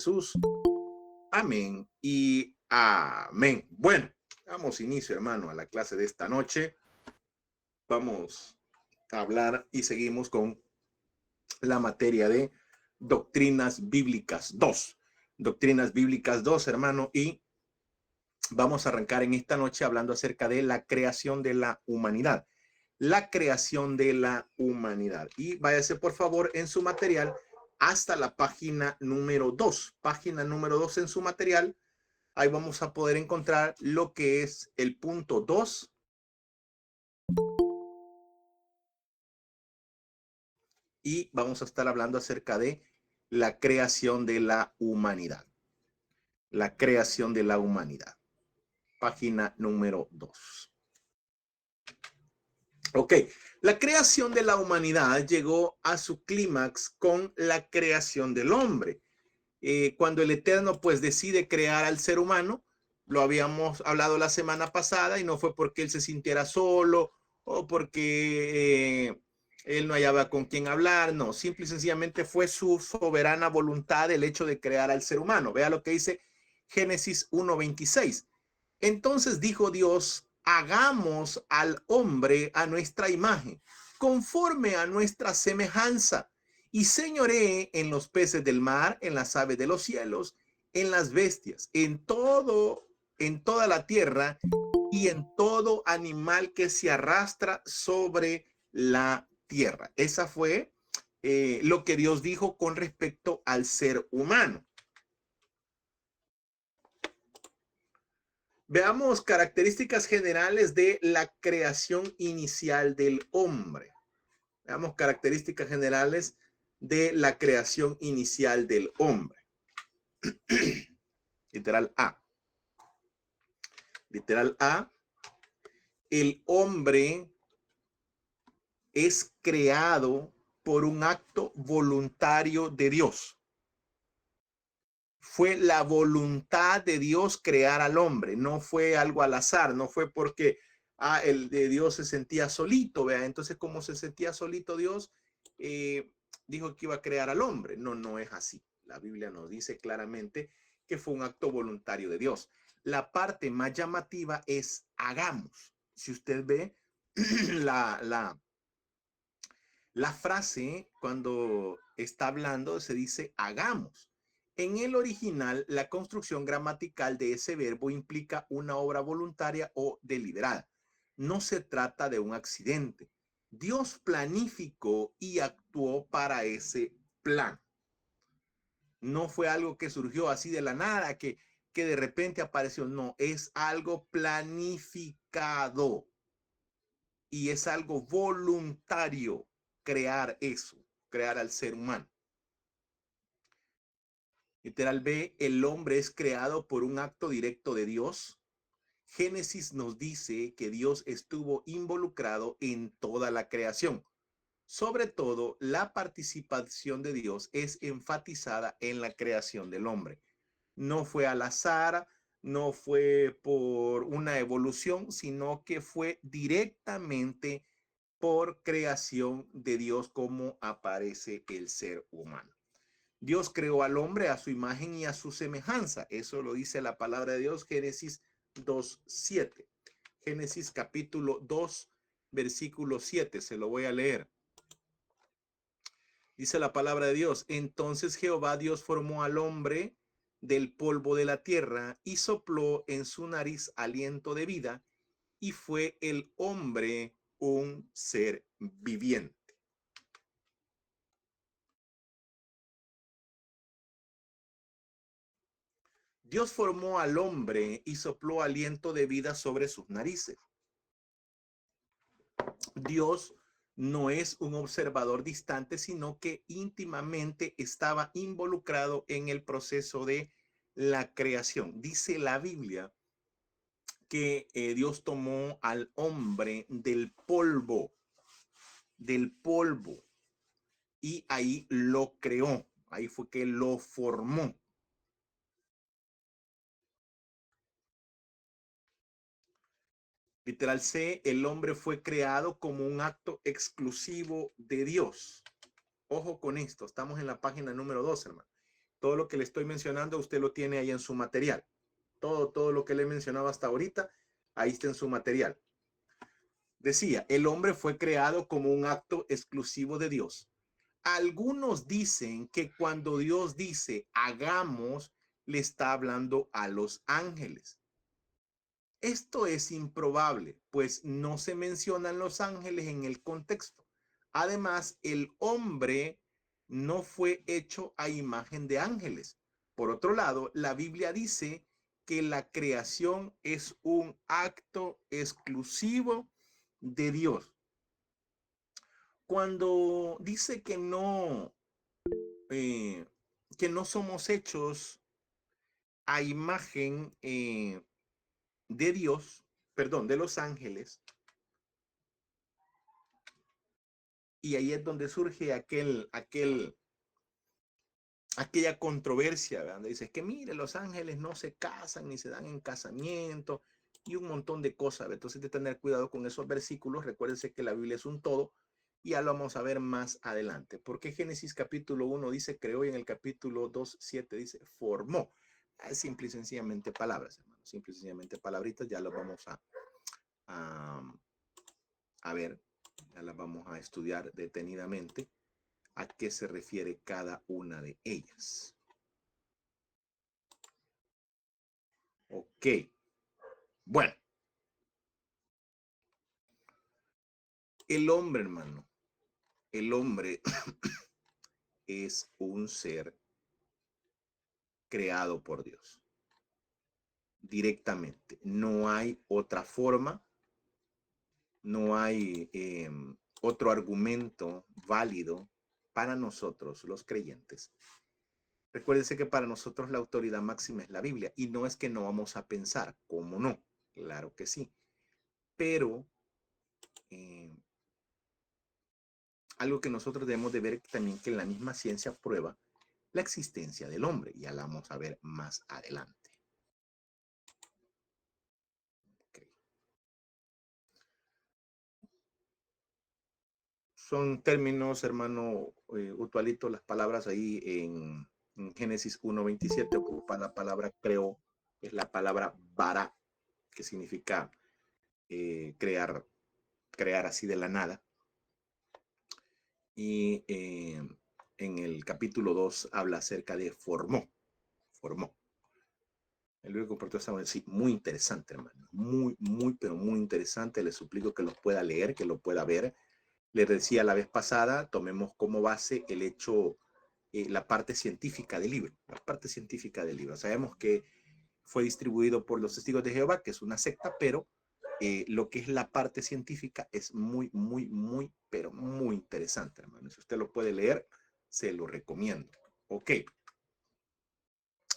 Jesús. Amén y amén. Bueno, damos inicio, hermano, a la clase de esta noche. Vamos a hablar y seguimos con la materia de Doctrinas Bíblicas 2. Doctrinas Bíblicas 2, hermano, y vamos a arrancar en esta noche hablando acerca de la creación de la humanidad. La creación de la humanidad. Y váyase, por favor, en su material hasta la página número 2. Página número 2 en su material. Ahí vamos a poder encontrar lo que es el punto 2. Y vamos a estar hablando acerca de la creación de la humanidad. La creación de la humanidad. Página número 2. Ok, la creación de la humanidad llegó a su clímax con la creación del hombre. Cuando el Eterno pues decide crear al ser humano, lo habíamos hablado la semana pasada, y no fue porque él se sintiera solo o porque él no hallaba con quién hablar, no, simple y sencillamente fue su soberana voluntad el hecho de crear al ser humano. Vea lo que dice Génesis 1:26. Entonces dijo Dios: hagamos al hombre a nuestra imagen, conforme a nuestra semejanza, y señoree en los peces del mar, en las aves de los cielos, en las bestias, en toda la tierra y en todo animal que se arrastra sobre la tierra. Esa fue lo que Dios dijo con respecto al ser humano. Veamos características generales de la creación inicial del hombre. Veamos características generales de la creación inicial del hombre. Literal A. Literal A. El hombre es creado por un acto voluntario de Dios. Fue la voluntad de Dios crear al hombre, no fue algo al azar, no fue porque el de Dios se sentía solito, ¿vea? Entonces, como se sentía solito Dios, dijo que iba a crear al hombre. No, no es así. La Biblia nos dice claramente que fue un acto voluntario de Dios. La parte más llamativa es hagamos. Si usted ve la frase, cuando está hablando, se dice hagamos. En el original, la construcción gramatical de ese verbo implica una obra voluntaria o deliberada. No se trata de un accidente. Dios planificó y actuó para ese plan. No fue algo que surgió así de la nada, que de repente apareció. No, es algo planificado y es algo voluntario crear eso, crear al ser humano. Literal B, el hombre es creado por un acto directo de Dios. Génesis nos dice que Dios estuvo involucrado en toda la creación. Sobre todo, la participación de Dios es enfatizada en la creación del hombre. No fue al azar, no fue por una evolución, sino que fue directamente por creación de Dios, como aparece el ser humano. Dios creó al hombre a su imagen y a su semejanza. Eso lo dice la palabra de Dios, Génesis 2:7. Génesis capítulo 2, versículo 7. Se lo voy a leer. Dice la palabra de Dios: entonces Jehová Dios formó al hombre del polvo de la tierra y sopló en su nariz aliento de vida, y fue el hombre un ser viviente. Dios formó al hombre y sopló aliento de vida sobre sus narices. Dios no es un observador distante, sino que íntimamente estaba involucrado en el proceso de la creación. Dice la Biblia que Dios tomó al hombre del polvo, y ahí lo creó. Ahí fue que lo formó. Literal C, el hombre fue creado como un acto exclusivo de Dios. Ojo con esto, estamos en la página número 2, hermano. Todo lo que le estoy mencionando, usted lo tiene ahí en su material. Todo lo que le he mencionado hasta ahorita, ahí está en su material. Decía, el hombre fue creado como un acto exclusivo de Dios. Algunos dicen que cuando Dios dice hagamos, le está hablando a los ángeles. Esto es improbable, pues no se mencionan los ángeles en el contexto. Además, el hombre no fue hecho a imagen de ángeles. Por otro lado, la Biblia dice que la creación es un acto exclusivo de Dios. Cuando dice que no somos hechos a imagen de Dios, perdón, de los ángeles, y ahí es donde surge aquella controversia, ¿verdad? Donde dice, es que mire, los ángeles no se casan ni se dan en casamiento y un montón de cosas, ¿verdad? Entonces, de tener cuidado con esos versículos. Recuérdense que la Biblia es un todo y ya lo vamos a ver más adelante. Porque Génesis capítulo 1 dice creó y en el capítulo 2, 7 dice formó. Es simple y sencillamente palabras, hermano. Simple y sencillamente palabritas, ya lo vamos a ver, ya las vamos a estudiar detenidamente a qué se refiere cada una de ellas. Ok. Bueno. El hombre, hermano, el hombre es un ser creado por Dios directamente. No hay otra forma, no hay otro argumento válido para nosotros, los creyentes. Recuérdense que para nosotros la autoridad máxima es la Biblia y no es que no vamos a pensar, ¿cómo no? Claro que sí. Pero algo que nosotros debemos de ver también que la misma ciencia prueba la existencia del hombre. Ya la vamos a ver más adelante. Okay. Son términos, hermano, usualitos, las palabras ahí en Génesis 1:27 ocupa la palabra creó, es la palabra bara, que significa crear así de la nada. Y en el capítulo 2 habla acerca de formó. El libro comportó sí, muy interesante, hermano. Muy, pero muy interesante. Les suplico que los pueda leer, que lo pueda ver. Les decía la vez pasada, tomemos como base el hecho, la parte científica del libro. La parte científica del libro. Sabemos que fue distribuido por los Testigos de Jehová, que es una secta, pero lo que es la parte científica es muy, pero muy interesante, hermano. Si usted lo puede leer, se lo recomiendo. Ok.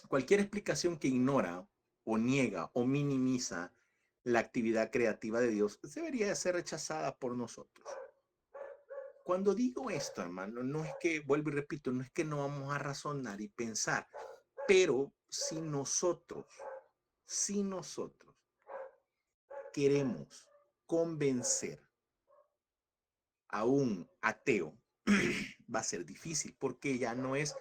Cualquier explicación que ignora o niega o minimiza la actividad creativa de Dios debería ser rechazada por nosotros. Cuando digo esto, hermano, no es que, vuelvo y repito, no es que no vamos a razonar y pensar, pero si nosotros queremos convencer a un ateo, va a ser difícil porque ya no es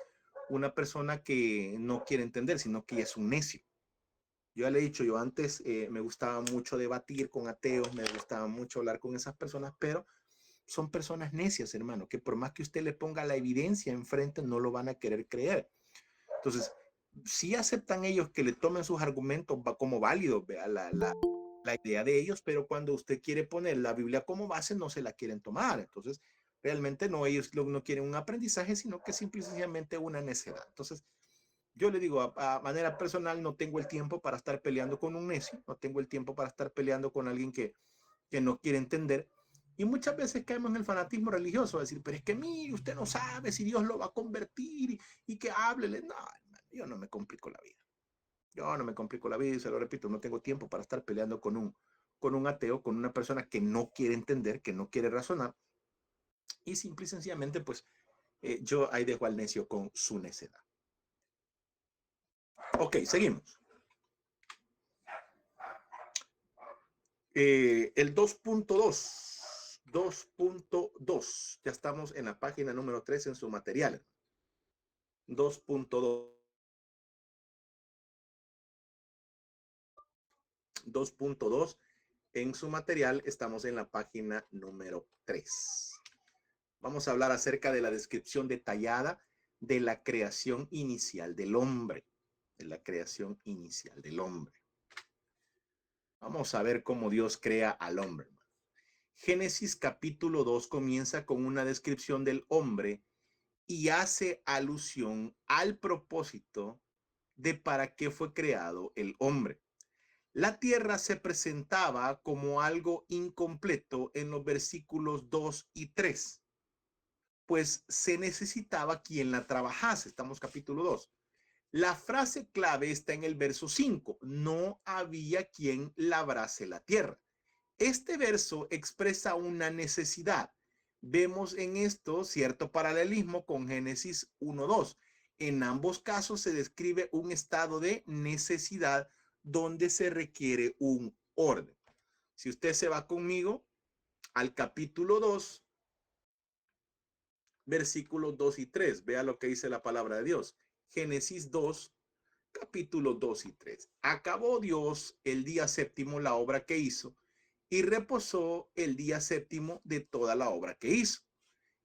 una persona que no quiere entender, sino que ya es un necio. Yo ya le he dicho, yo antes me gustaba mucho debatir con ateos, me gustaba mucho hablar con esas personas, pero son personas necias, hermano, que por más que usted le ponga la evidencia enfrente, no lo van a querer creer. Entonces, sí aceptan ellos que le tomen sus argumentos como válidos, vea la idea de ellos, pero cuando usted quiere poner la Biblia como base, no se la quieren tomar. Entonces, realmente no, ellos no quieren un aprendizaje, sino que simplemente una necedad. Entonces, yo le digo, a manera personal, no tengo el tiempo para estar peleando con un necio, no tengo el tiempo para estar peleando con alguien que no quiere entender. Y muchas veces caemos en el fanatismo religioso, decir, pero es que mire, usted no sabe si Dios lo va a convertir y que háblele. No, hermano, yo no me complico la vida. Yo no me complico la vida y se lo repito, no tengo tiempo para estar peleando con un ateo, con una persona que no quiere entender, que no quiere razonar. Y simple y sencillamente, pues, yo ahí dejo al necio con su necedad. Ok, seguimos. El 2.2. Ya estamos en la página número 3 en su material. 2.2. 2.2 en su material. Estamos en la página número 3. Vamos a hablar acerca de la descripción detallada de la creación inicial del hombre. De la creación inicial del hombre. Vamos a ver cómo Dios crea al hombre. Génesis capítulo 2 comienza con una descripción del hombre y hace alusión al propósito de para qué fue creado el hombre. La tierra se presentaba como algo incompleto en los versículos 2 y 3, pues se necesitaba quien la trabajase. Estamos capítulo 2. La frase clave está en el verso 5. No había quien labrase la tierra. Este verso expresa una necesidad. Vemos en esto cierto paralelismo con Génesis 1:2. En ambos casos se describe un estado de necesidad donde se requiere un orden. Si usted se va conmigo al capítulo 2, versículos 2 y 3, vea lo que dice la palabra de Dios. Génesis 2, capítulos 2 y 3. Acabó Dios el día séptimo la obra que hizo y reposó el día séptimo de toda la obra que hizo.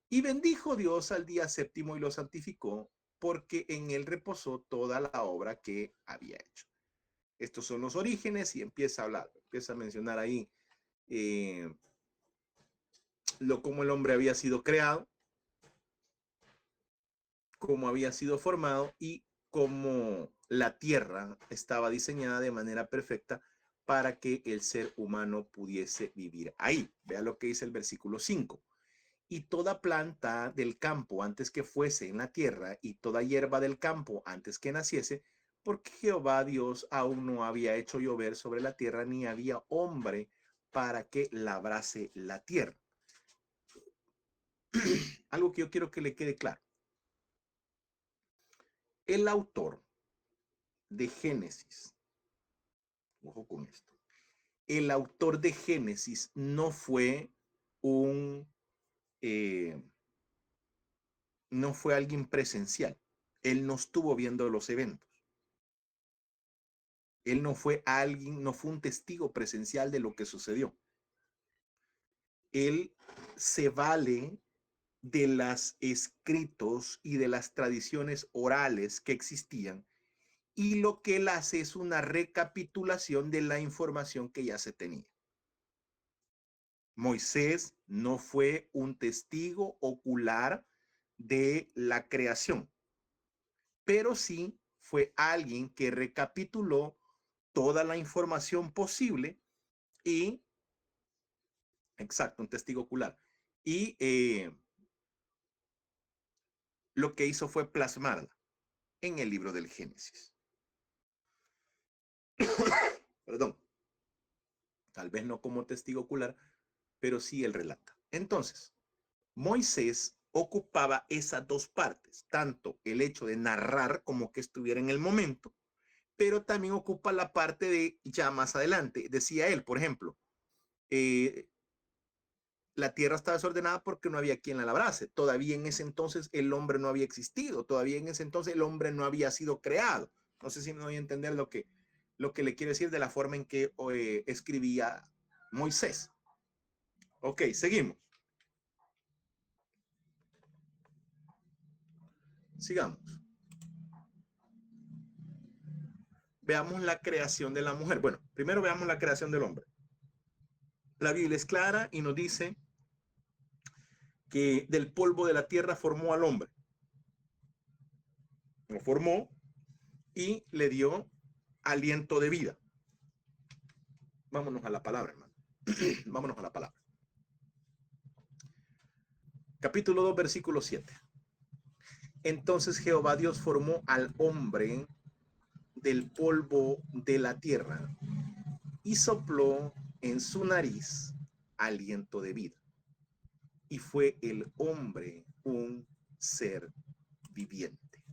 Y bendijo Dios al día séptimo y lo santificó, porque en él reposó toda la obra que había hecho. Estos son los orígenes y empieza a hablar, empieza a mencionar ahí cómo el hombre había sido creado, cómo había sido formado y cómo la tierra estaba diseñada de manera perfecta para que el ser humano pudiese vivir ahí. Vea lo que dice el versículo 5. Y toda planta del campo antes que fuese en la tierra, y toda hierba del campo antes que naciese, porque Jehová Dios aún no había hecho llover sobre la tierra, ni había hombre para que labrase la tierra. Algo que yo quiero que le quede claro. El autor de Génesis, ojo con esto, el autor de Génesis no fue no fue alguien presencial. Él no estuvo viendo los eventos. Él no fue alguien, no fue un testigo presencial de lo que sucedió. Él se vale de los escritos y de las tradiciones orales que existían, y lo que él hace es una recapitulación de la información que ya se tenía. Moisés no fue un testigo ocular de la creación, pero sí fue alguien que recapituló toda la información posible y, exacto, un testigo ocular. Y lo que hizo fue plasmarla en el libro del Génesis. Perdón. Tal vez no como testigo ocular, pero sí él relata. Entonces, Moisés ocupaba esas dos partes, tanto el hecho de narrar como que estuviera en el momento, pero también ocupa la parte de ya más adelante. Decía él, por ejemplo, la tierra estaba desordenada porque no había quien la labrase. Todavía en ese entonces el hombre no había existido. Todavía en ese entonces el hombre no había sido creado. No sé si me voy a entender lo que le quiero decir de la forma en que escribía Moisés. Ok, seguimos. Sigamos. Veamos la creación de la mujer. Bueno, primero veamos la creación del hombre. La Biblia es clara y nos dice que del polvo de la tierra formó al hombre. Lo formó y le dio aliento de vida. Vámonos a la palabra, hermano. Vámonos a la palabra. Capítulo 2, versículo 7. Entonces Jehová Dios formó al hombre del polvo de la tierra y sopló en su nariz aliento de vida. Y fue el hombre un ser viviente.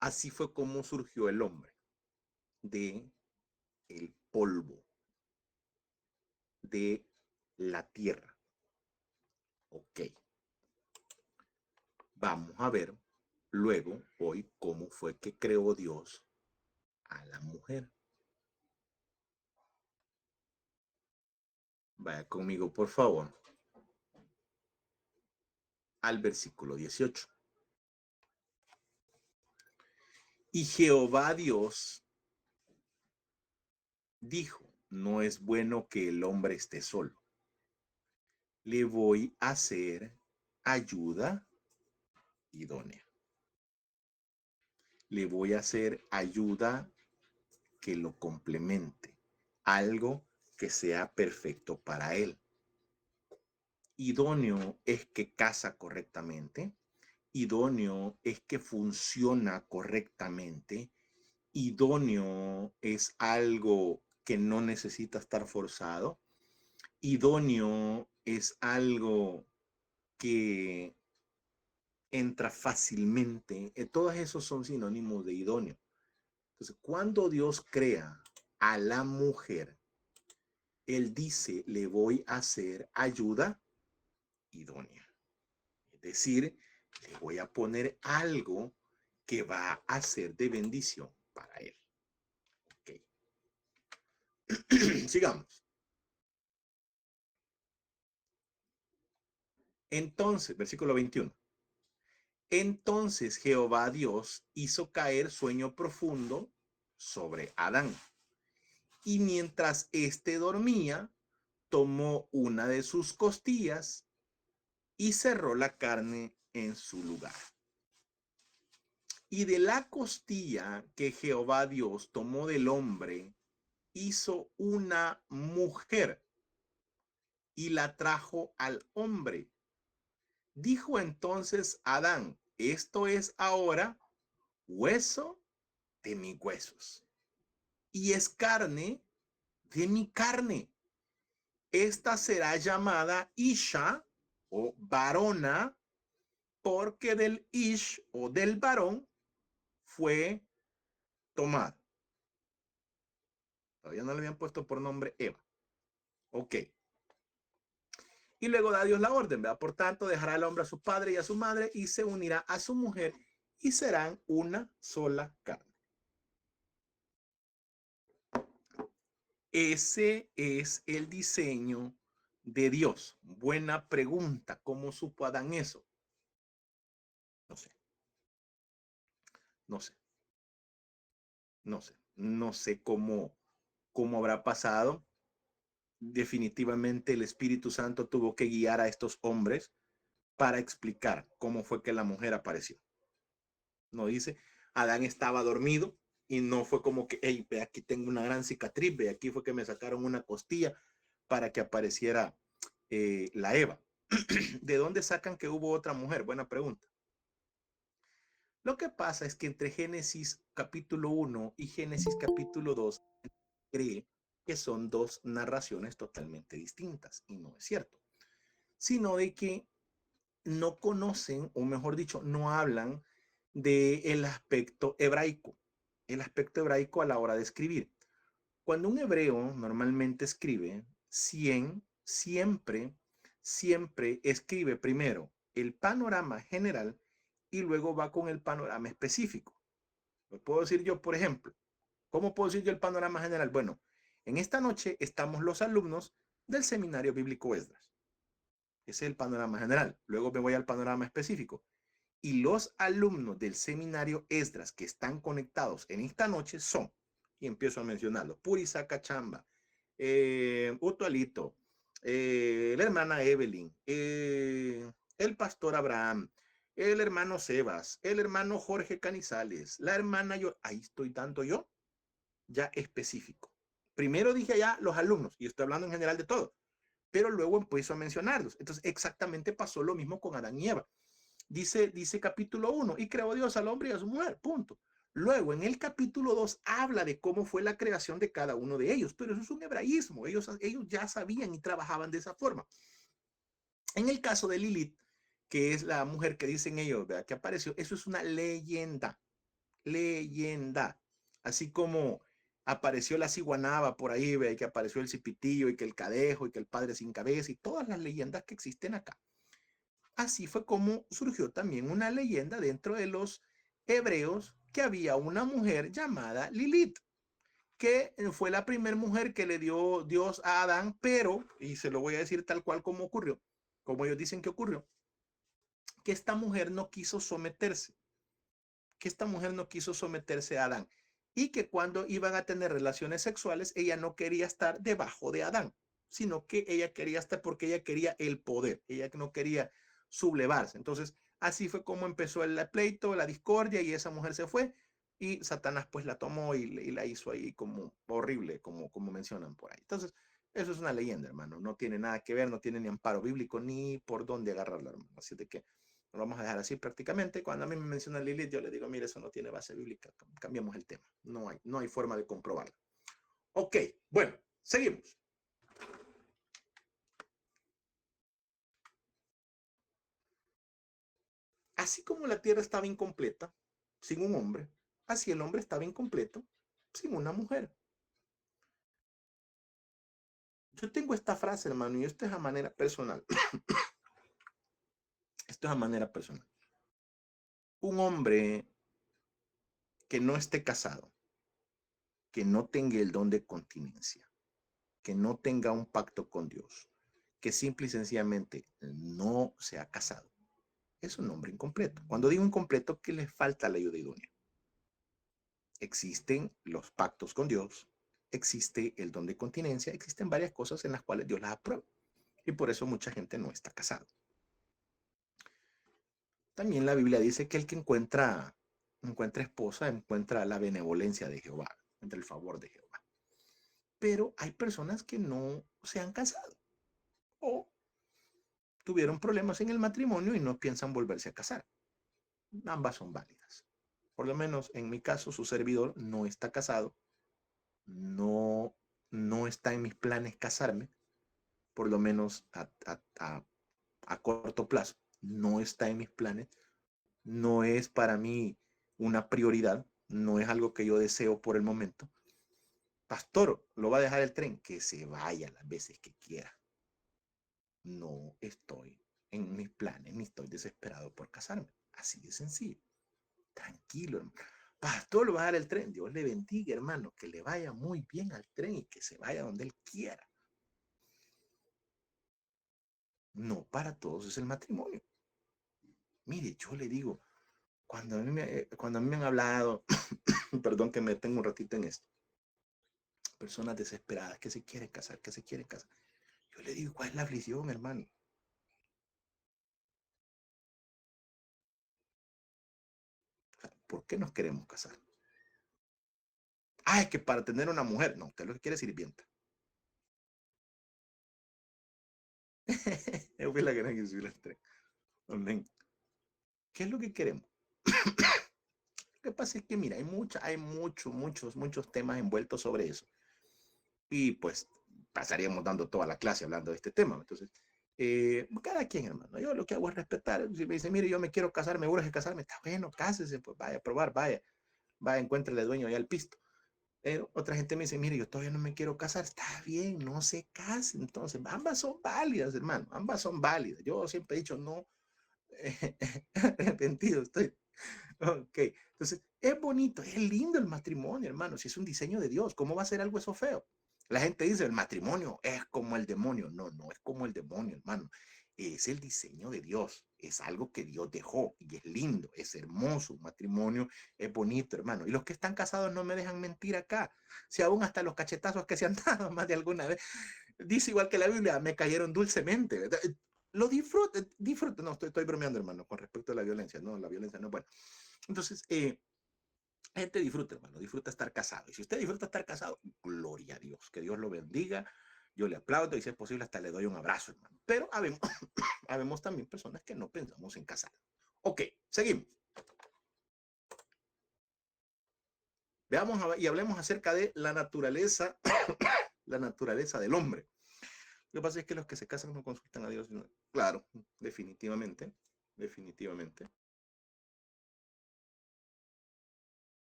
Así fue como surgió el hombre, de el polvo de la tierra. Ok. Vamos a ver luego, hoy, cómo fue que creó Dios a la mujer. Vaya conmigo, por favor, al versículo 18. Y Jehová Dios dijo, no es bueno que el hombre esté solo. Le voy a hacer ayuda idónea. Le voy a hacer ayuda que lo complemente. Algo que sea perfecto para él. Idóneo es que casa correctamente. Idóneo es que funciona correctamente. Idóneo es algo que no necesita estar forzado. Idóneo es algo que entra fácilmente. Todos esos son sinónimos de idóneo. Entonces, cuando Dios crea a la mujer, Él dice, le voy a hacer ayuda idónea. Es decir, le voy a poner algo que va a ser de bendición para él. Okay. Sigamos. Entonces, versículo 21. Entonces Jehová Dios hizo caer sueño profundo sobre Adán. Y mientras éste dormía, tomó una de sus costillas y cerró la carne en su lugar. Y de la costilla que Jehová Dios tomó del hombre, hizo una mujer y la trajo al hombre. Dijo entonces Adán, esto es ahora hueso de mis huesos y es carne de mi carne. Esta será llamada Isha o varona, porque del Ish o del varón fue tomada. Todavía no le habían puesto por nombre Eva. Ok. Y luego da Dios la orden, ¿verdad? Por tanto, dejará el hombre a su padre y a su madre y se unirá a su mujer y serán una sola carne. Ese es el diseño de Dios. Buena pregunta. ¿Cómo supo Adán eso? No sé. No sé. No sé. No sé cómo habrá pasado. Definitivamente el Espíritu Santo tuvo que guiar a estos hombres para explicar cómo fue que la mujer apareció. No dice, Adán estaba dormido y no fue como que, hey, ve, aquí tengo una gran cicatriz, ve, aquí fue que me sacaron una costilla para que apareciera la Eva. ¿De dónde sacan que hubo otra mujer? Buena pregunta. Lo que pasa es que entre Génesis capítulo 1 y Génesis capítulo 2 cree que son dos narraciones totalmente distintas y no es cierto, sino de que no conocen, o mejor dicho, no hablan del aspecto hebraico, el aspecto hebraico a la hora de escribir. Cuando un hebreo normalmente escribe, siempre escribe primero el panorama general y luego va con el panorama específico. Lo puedo decir yo, por ejemplo. ¿Cómo puedo decir yo el panorama general? Bueno, en esta noche estamos los alumnos del Seminario Bíblico Esdras. Ese es el panorama general. Luego me voy al panorama específico. Y los alumnos del Seminario Esdras que están conectados en esta noche son, y empiezo a mencionarlos, Purisa Cachamba, Utualito, la hermana Evelyn, el pastor Abraham, el hermano Sebas, el hermano Jorge Canizales, la hermana yo, ahí estoy dando yo, ya específico. Primero dije ya los alumnos, y estoy hablando en general de todo, pero luego empiezo a mencionarlos. Entonces, exactamente pasó lo mismo con Adán y Eva. Dice capítulo 1, y creó Dios al hombre y a su mujer, punto. Luego, en el capítulo 2, habla de cómo fue la creación de cada uno de ellos, pero eso es un hebraísmo, ellos ya sabían y trabajaban de esa forma. En el caso de Lilith, que es la mujer que dicen ellos, ¿verdad? Que apareció, eso es una leyenda, leyenda. Así como apareció la ciguanaba por ahí, que apareció el cipitillo y que el cadejo y que el padre sin cabeza y todas las leyendas que existen acá. Así fue como surgió también una leyenda dentro de los hebreos que había una mujer llamada Lilith, que fue la primera mujer que le dio Dios a Adán, pero, y se lo voy a decir tal cual como ocurrió, como ellos dicen que ocurrió, que esta mujer no quiso someterse, que esta mujer no quiso someterse a Adán y que cuando iban a tener relaciones sexuales, ella no quería estar debajo de Adán, sino que ella quería estar porque ella quería el poder, ella no quería sublevarse. Entonces, así fue como empezó el pleito, la discordia y esa mujer se fue y Satanás pues la tomó y la hizo ahí como horrible, como mencionan por ahí. Entonces, eso es una leyenda, hermano, no tiene nada que ver, no tiene ni amparo bíblico ni por dónde agarrarla, hermano. Así de que lo vamos a dejar así prácticamente. Cuando a mí me menciona Lilith, yo le digo, mire, eso no tiene base bíblica, cambiamos el tema. No hay forma de comprobarlo. Ok, bueno, seguimos. Así como la tierra estaba incompleta sin un hombre, así el hombre estaba incompleto sin una mujer. Yo tengo esta frase, hermano, y esto es a manera personal. Esto es a manera personal. Un hombre que no esté casado, que no tenga el don de continencia, que no tenga un pacto con Dios, que simple y sencillamente no se ha casado, es un hombre incompleto. Cuando digo incompleto, que le falta la ayuda idónea. Existen los pactos con Dios, existe el don de continencia, existen varias cosas en las cuales Dios las aprueba. Y por eso mucha gente no está casado. También la Biblia dice que el que encuentra esposa, encuentra la benevolencia de Jehová, encuentra el favor de Jehová. Pero hay personas que no se han casado o tuvieron problemas en el matrimonio y no piensan volverse a casar. Ambas son válidas. Por lo menos en mi caso, su servidor no está casado, no, no está en mis planes casarme, por lo menos a corto plazo, no está en mis planes, no es para mí una prioridad, no es algo que yo deseo por el momento. Pastor, ¿lo va a dejar el tren? Que se vaya las veces que quiera. No estoy en mis planes, ni estoy desesperado por casarme. Así de sencillo. Tranquilo, hermano. Pastor, lo va a dar el tren. Dios le bendiga, hermano. Que le vaya muy bien al tren y que se vaya donde él quiera. No para todos es el matrimonio. Mire, yo le digo, cuando a mí me han hablado, perdón que me tengo un ratito en esto, personas desesperadas que se quieren casar, que se quieren casar. Yo le digo, ¿cuál es la aflicción, hermano? O sea, ¿por qué nos queremos casar? Ah, es que para tener una mujer, no, usted lo que quiere es sirvienta. Yo fui la que no quiso subir al tren. Amén. ¿Qué es lo que queremos? Lo que pasa es que, mira, hay muchos temas envueltos sobre eso. Y pues pasaríamos dando toda la clase hablando de este tema. Entonces, cada quien, hermano. Yo lo que hago es respetar. Si me dice, mire, yo me quiero casar, me urge casarme, está bueno, cásese, pues vaya a probar, vaya, encuéntrele dueño ya al pisto. Otra gente me dice, mire, yo todavía no me quiero casar, está bien, no se case. Entonces, ambas son válidas, hermano, ambas son válidas. Yo siempre he dicho, no, arrepentido estoy. Ok, entonces es bonito, es lindo el matrimonio, hermano. Si es un diseño de Dios, ¿cómo va a ser algo eso feo? La gente dice, el matrimonio es como el demonio. No, no es como el demonio, hermano. Es el diseño de Dios. Es algo que Dios dejó y es lindo, es hermoso. Un matrimonio es bonito, hermano. Y los que están casados no me dejan mentir acá. Si aún hasta los cachetazos que se han dado más de alguna vez, dice igual que la Biblia, me cayeron dulcemente, ¿verdad? Lo disfruto. No, estoy bromeando, hermano, con respecto a la violencia. No, la violencia no es buena. Entonces, gente disfruta, hermano, disfruta estar casado. Y si usted disfruta estar casado, gloria a Dios, que Dios lo bendiga. Yo le aplaudo y si es posible hasta le doy un abrazo, hermano. Pero habemos también personas que no pensamos en casar. Ok, seguimos. Veamos y hablemos acerca de la naturaleza, la naturaleza del hombre. Lo que pasa es que los que se casan no consultan a Dios. Claro, definitivamente, definitivamente.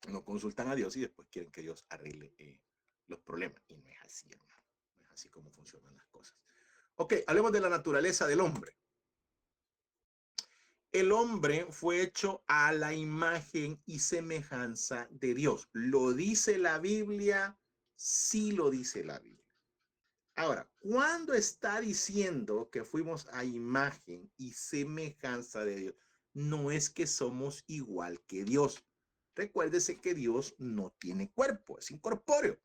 No consultan a Dios y después quieren que Dios arregle los problemas. Y no es así, hermano. No es así como funcionan las cosas. Ok, hablemos de la naturaleza del hombre. El hombre fue hecho a la imagen y semejanza de Dios. ¿Lo dice la Biblia? Sí lo dice la Biblia. Ahora, cuando está diciendo que fuimos a imagen y semejanza de Dios, no es que somos igual que Dios. Recuérdese que Dios no tiene cuerpo, es incorpóreo.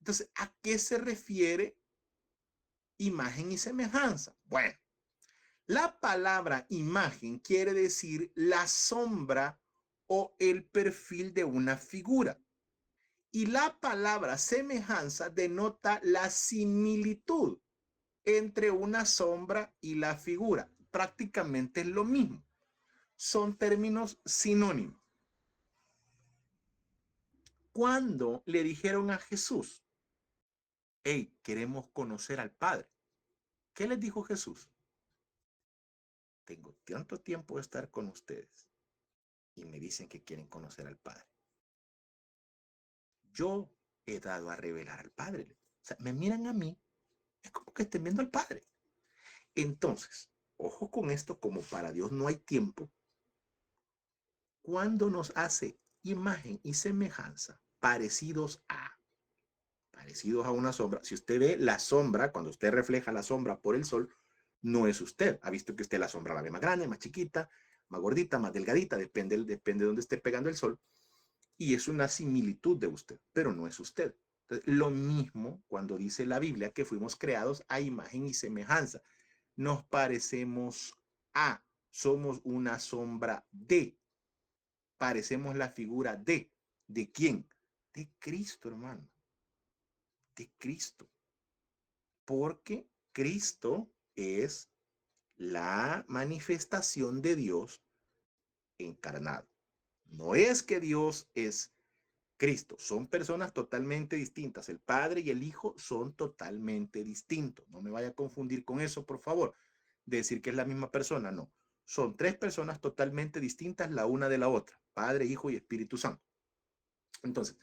Entonces, ¿a qué se refiere imagen y semejanza? Bueno, la palabra imagen quiere decir la sombra o el perfil de una figura. Y la palabra semejanza denota la similitud entre una sombra y la figura. Prácticamente es lo mismo. Son términos sinónimos. Cuando le dijeron a Jesús, hey, queremos conocer al Padre, ¿qué les dijo Jesús? Tengo tanto tiempo de estar con ustedes y me dicen que quieren conocer al Padre. Yo he dado a revelar al Padre. O sea, me miran a mí, es como que estén viendo al Padre. Entonces, ojo con esto, como para Dios no hay tiempo, cuando nos hace imagen y semejanza parecidos a una sombra. Si usted ve la sombra, cuando usted refleja la sombra por el sol, no es usted. Ha visto que usted la sombra la ve más grande, más chiquita, más gordita, más delgadita, depende de dónde esté pegando el sol. Y es una similitud de usted, pero no es usted. Entonces, lo mismo cuando dice la Biblia que fuimos creados a imagen y semejanza. Nos parecemos a, somos una sombra de, parecemos la figura ¿de quién? De Cristo, hermano, de Cristo. Porque Cristo es la manifestación de Dios encarnado. No es que Dios es Cristo, son personas totalmente distintas. El Padre y el Hijo son totalmente distintos. No me vaya a confundir con eso, por favor, de decir que es la misma persona. No, son tres personas totalmente distintas la una de la otra, Padre, Hijo y Espíritu Santo. Entonces,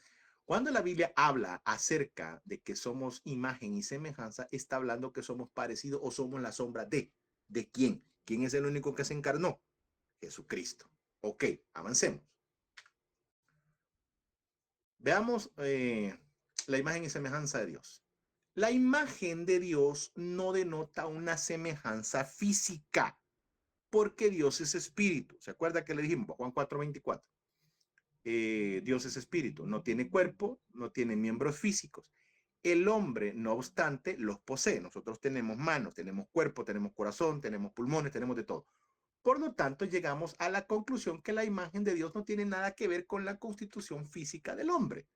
cuando la Biblia habla acerca de que somos imagen y semejanza, está hablando que somos parecidos o somos la sombra ¿de quién? ¿Quién es el único que se encarnó? Jesucristo. Ok, avancemos. Veamos la imagen y semejanza de Dios. La imagen de Dios no denota una semejanza física, porque Dios es espíritu. ¿Se acuerda que le dijimos? Juan 4:24. Dios es espíritu, no tiene cuerpo, no tiene miembros físicos. El hombre, no obstante, los posee. Nosotros tenemos manos, tenemos cuerpo, tenemos corazón, tenemos pulmones, tenemos de todo. Por lo tanto, llegamos a la conclusión que la imagen de Dios no tiene nada que ver con la constitución física del hombre.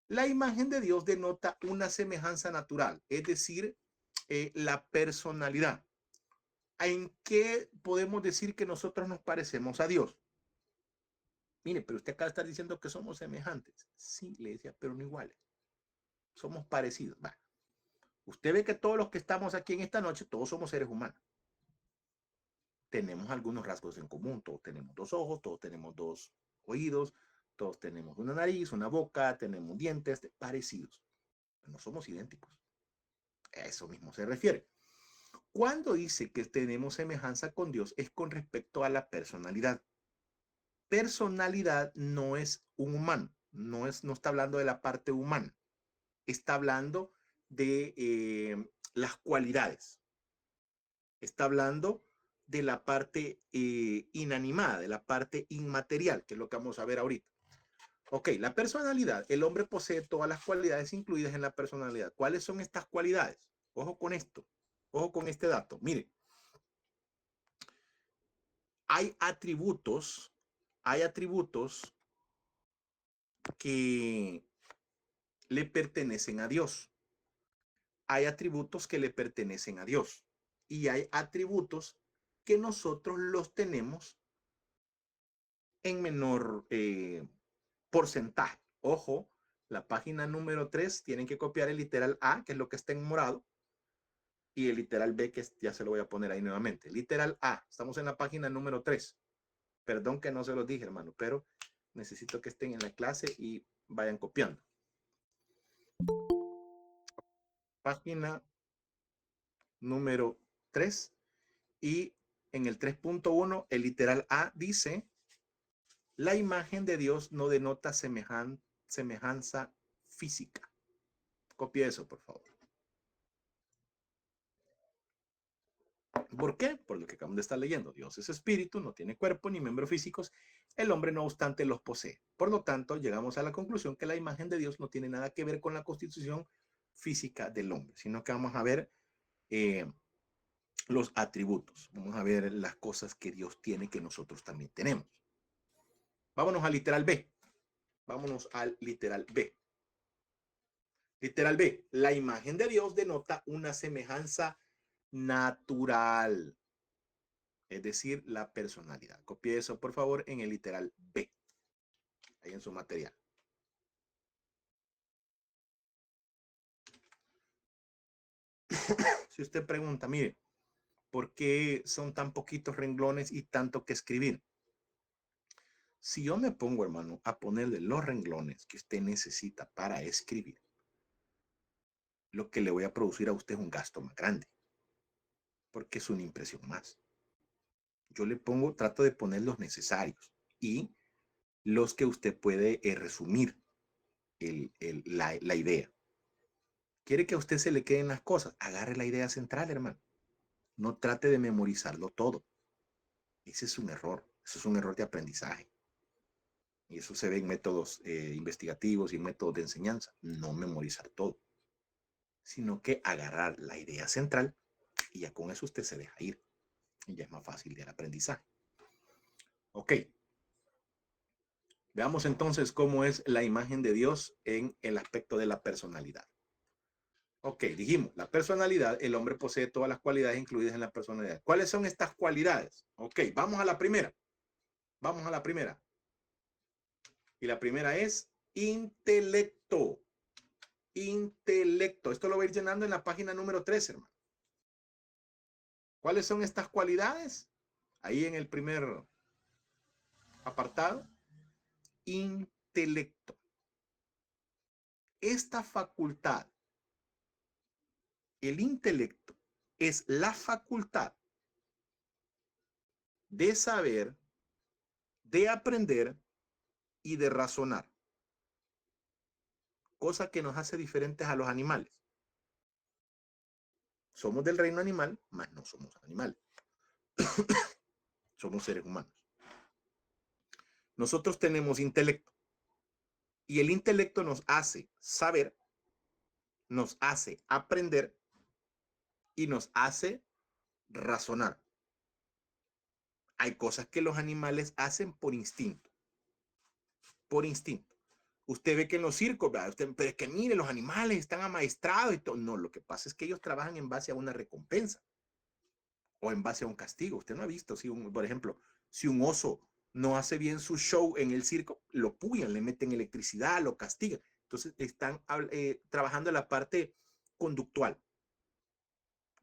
La imagen de Dios denota una semejanza natural, es decir, la personalidad. ¿En qué podemos decir que nosotros nos parecemos a Dios? Mire, pero usted acaba de estar diciendo que somos semejantes. Sí, le decía, pero no iguales. Somos parecidos. Va. Usted ve que todos los que estamos aquí en esta noche, todos somos seres humanos. Tenemos algunos rasgos en común. Todos tenemos dos ojos, todos tenemos dos oídos, todos tenemos una nariz, una boca, tenemos dientes parecidos. Pero no somos idénticos. A eso mismo se refiere. Cuando dice que tenemos semejanza con Dios, es con respecto a la personalidad. Personalidad no es un humano, no está hablando de la parte humana, está hablando de las cualidades, está hablando de la parte inanimada, de la parte inmaterial, que es lo que vamos a ver ahorita. Ok, la personalidad, el hombre posee todas las cualidades incluidas en la personalidad. ¿Cuáles son estas cualidades? Ojo con esto, ojo con este dato. Mire, hay atributos que le pertenecen a Dios. Hay atributos que le pertenecen a Dios. Y hay atributos que nosotros los tenemos en menor porcentaje. Ojo, la página número 3 tienen que copiar el literal A, que es lo que está en morado, y el literal B, que ya se lo voy a poner ahí nuevamente. Literal A, estamos en la página número 3. Perdón que no se los dije, hermano, pero necesito que estén en la clase y vayan copiando. Página número 3 y en el 3.1, el literal A dice, la imagen de Dios no denota semejanza física. Copie eso, por favor. ¿Por qué? Por lo que acabamos de estar leyendo. Dios es espíritu, no tiene cuerpo ni miembros físicos. El hombre, no obstante, los posee. Por lo tanto, llegamos a la conclusión que la imagen de Dios no tiene nada que ver con la constitución física del hombre, sino que vamos a ver los atributos. Vamos a ver las cosas que Dios tiene que nosotros también tenemos. Vámonos al literal B. Vámonos al literal B. Literal B. La imagen de Dios denota una semejanza natural. Es decir, la personalidad. Copie eso, por favor, en el literal B. Ahí en su material. Si usted pregunta, mire, ¿por qué son tan poquitos renglones y tanto que escribir? Si yo me pongo, hermano, a ponerle los renglones que usted necesita para escribir, lo que le voy a producir a usted es un gasto más grande, porque es una impresión más. Yo le pongo, trato de poner los necesarios y los que usted puede resumir la idea. ¿Quiere que a usted se le queden las cosas? Agarre la idea central, hermano. No trate de memorizarlo todo. Ese es un error. Eso es un error de aprendizaje. Y eso se ve en métodos investigativos y en métodos de enseñanza. No memorizar todo, sino que agarrar la idea central y ya con eso usted se deja ir. Y ya es más fácil el aprendizaje. Ok. Veamos entonces cómo es la imagen de Dios en el aspecto de la personalidad. Ok, dijimos, la personalidad, el hombre posee todas las cualidades incluidas en la personalidad. ¿Cuáles son estas cualidades? Ok, vamos a la primera. Vamos a la primera. Y la primera es intelecto. Intelecto. Esto lo voy a ir llenando en la página número 3, hermano. ¿Cuáles son estas cualidades? Ahí en el primer apartado. Intelecto. Esta facultad, el intelecto, es la facultad de saber, de aprender y de razonar. Cosa que nos hace diferentes a los animales. Somos del reino animal, mas no somos animales. Somos seres humanos. Nosotros tenemos intelecto. Y el intelecto nos hace saber, nos hace aprender y nos hace razonar. Hay cosas que los animales hacen por instinto. Por instinto. Usted ve que en los circos, ¿verdad? Pero es que mire, los animales están amaestrados y todo. No, lo que pasa es que ellos trabajan en base a una recompensa o en base a un castigo. Usted no ha visto, si por ejemplo, si un oso no hace bien su show en el circo, lo puyan, le meten electricidad, lo castigan. Entonces están trabajando en la parte conductual.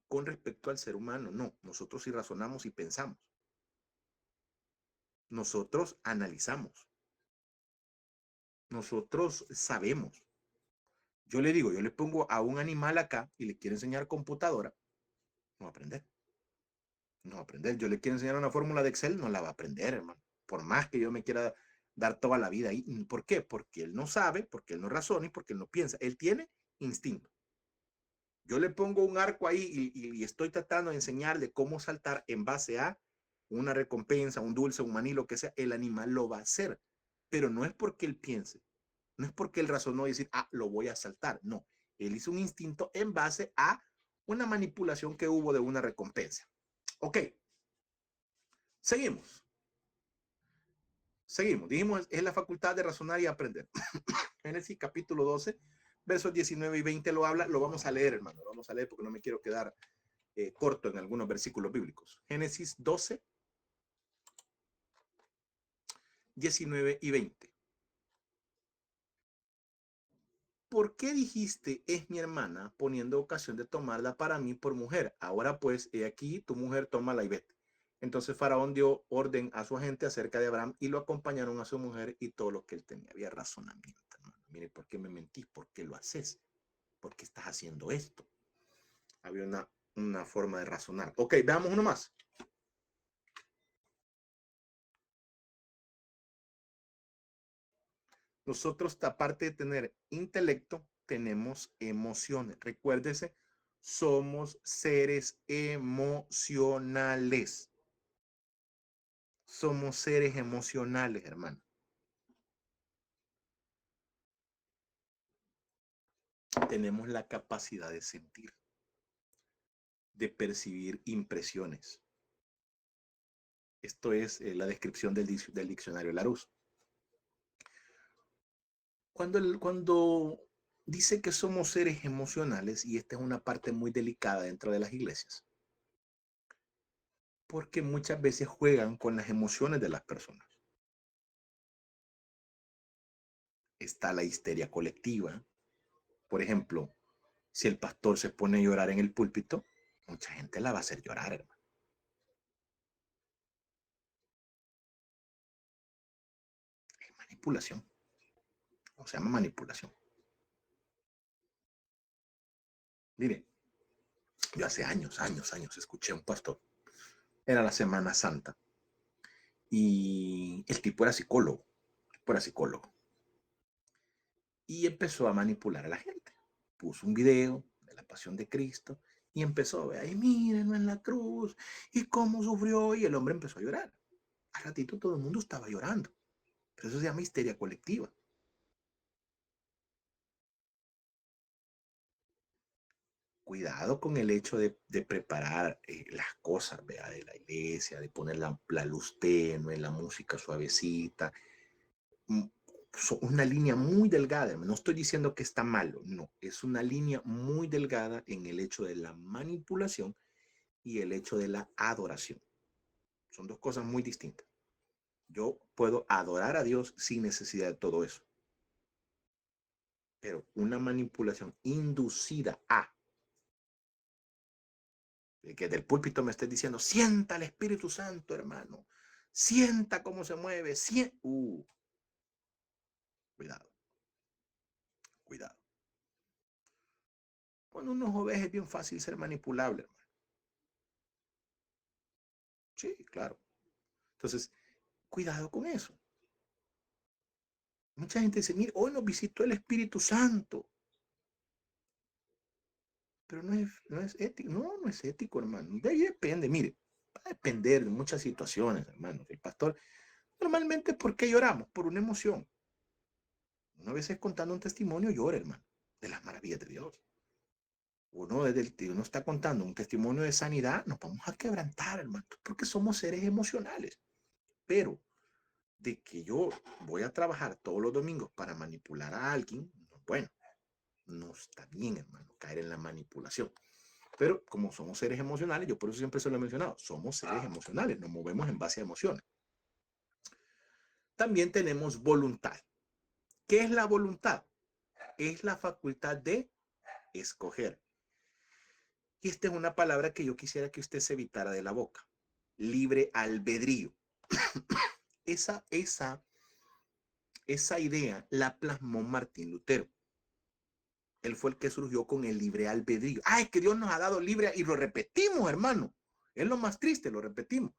Con respecto al ser humano, no. Nosotros sí razonamos y pensamos. Nosotros analizamos. Nosotros sabemos. Yo le digo, yo le pongo a un animal acá y le quiero enseñar computadora, no va a aprender. No va a aprender. Yo le quiero enseñar una fórmula de Excel, no la va a aprender, hermano. Por más que yo me quiera dar toda la vida ahí. ¿Por qué? Porque él no sabe, porque él no razona y porque él no piensa. Él tiene instinto. Yo le pongo un arco ahí y estoy tratando de enseñarle cómo saltar en base a una recompensa, un dulce, un maní, lo que sea. El animal lo va a hacer. Pero no es porque él piense. No es porque él razonó y decir, ah, lo voy a saltar. No. Él hizo un instinto en base a una manipulación que hubo de una recompensa. Ok. Seguimos. Seguimos. Dijimos, es la facultad de razonar y aprender. Génesis capítulo 12, versos 19 y 20 lo habla. Lo vamos a leer, hermano. Lo vamos a leer porque no me quiero quedar corto en algunos versículos bíblicos. Génesis 12, 19 y 20. ¿Por qué dijiste, es mi hermana, poniendo ocasión de tomarla para mí por mujer? Ahora pues, he aquí, tu mujer, tómala y vete. Entonces Faraón dio orden a su gente acerca de Abraham y lo acompañaron a su mujer y todo lo que él tenía. Había razonamiento, hermano. Mire, ¿por qué me mentís? ¿Por qué lo haces? ¿Por qué estás haciendo esto? Había una forma de razonar. Ok, veamos uno más. Nosotros, aparte de tener intelecto, tenemos emociones. Recuérdese, somos seres emocionales. Somos seres emocionales, hermano. Tenemos la capacidad de sentir, de percibir impresiones. Esto es la descripción del diccionario Larousse. Cuando dice que somos seres emocionales, y esta es una parte muy delicada dentro de las iglesias, porque muchas veces juegan con las emociones de las personas. Está la histeria colectiva. Por ejemplo, si el pastor se pone a llorar en el púlpito, mucha gente la va a hacer llorar, hermano. Es manipulación. O se llama manipulación. Mire, yo hace años escuché a un pastor. Era la Semana Santa. Y el tipo era psicólogo. Y empezó a manipular a la gente. Puso un video de la Pasión de Cristo y empezó a ver, ay, mírenlo en la cruz y cómo sufrió. Y el hombre empezó a llorar. Al ratito todo el mundo estaba llorando. Pero eso se llama histeria colectiva. Cuidado con el hecho de preparar las cosas, ¿vea? De la iglesia, de poner la luz tenue, la música suavecita. Una línea muy delgada. No estoy diciendo que está malo, no. Es una línea muy delgada en el hecho de la manipulación y el hecho de la adoración. Son dos cosas muy distintas. Yo puedo adorar a Dios sin necesidad de todo eso. Pero una manipulación inducida a que del púlpito me estés diciendo, sienta el Espíritu Santo, hermano. Sienta cómo se mueve. Cuidado, cuidado. Cuando uno joven es bien fácil ser manipulable, hermano. Sí, claro. Entonces, cuidado con eso. Mucha gente dice, mire, hoy nos visitó el Espíritu Santo. Pero no es ético. No es ético, hermano. De ahí depende, mire. Va a depender de muchas situaciones, hermano. El pastor, normalmente, ¿por qué lloramos? Por una emoción. Una vez contando un testimonio llora, hermano, de las maravillas de Dios. Uno está contando un testimonio de sanidad, nos vamos a quebrantar, hermano, porque somos seres emocionales. Pero de que yo voy a trabajar todos los domingos para manipular a alguien, bueno, no está bien, hermano, caer en la manipulación. Pero como somos seres emocionales, yo por eso siempre se lo he mencionado, somos seres emocionales, nos movemos en base a emociones. También tenemos voluntad. ¿Qué es la voluntad? Es la facultad de escoger. Y esta es una palabra que yo quisiera que usted se evitara de la boca. Libre albedrío. Esa idea la plasmó Martín Lutero. Él fue el que surgió con el libre albedrío. Ah, es que Dios nos ha dado libre, y lo repetimos, hermano. Es lo más triste, lo repetimos.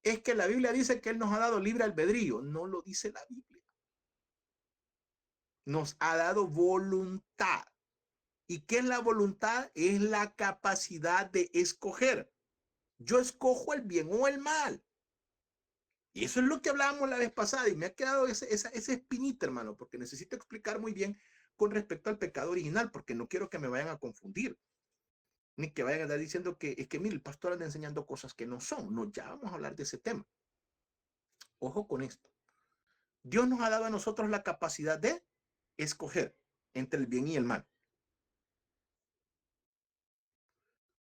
Es que la Biblia dice que Él nos ha dado libre albedrío. No lo dice la Biblia. Nos ha dado voluntad. ¿Y qué es la voluntad? Es la capacidad de escoger. Yo escojo el bien o el mal. Y eso es lo que hablábamos la vez pasada y me ha quedado esa espinita, hermano, porque necesito explicar muy bien con respecto al pecado original, porque no quiero que me vayan a confundir, ni que vayan a estar diciendo que es que, mire, el pastor anda enseñando cosas que no son. No, ya vamos a hablar de ese tema. Ojo con esto. Dios nos ha dado a nosotros la capacidad de escoger entre el bien y el mal.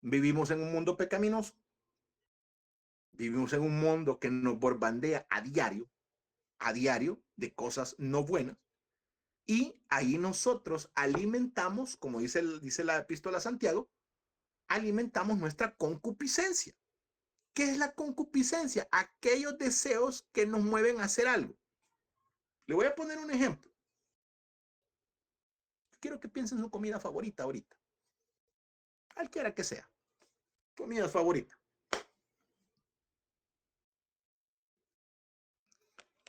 Vivimos en un mundo pecaminoso. Vivimos en un mundo que nos bombardea a diario de cosas no buenas. Y ahí nosotros alimentamos, como dice la epístola a Santiago, alimentamos nuestra concupiscencia. ¿Qué es la concupiscencia? Aquellos deseos que nos mueven a hacer algo. Le voy a poner un ejemplo. Quiero que piensen en su comida favorita ahorita. Cualquiera que sea. Comida favorita.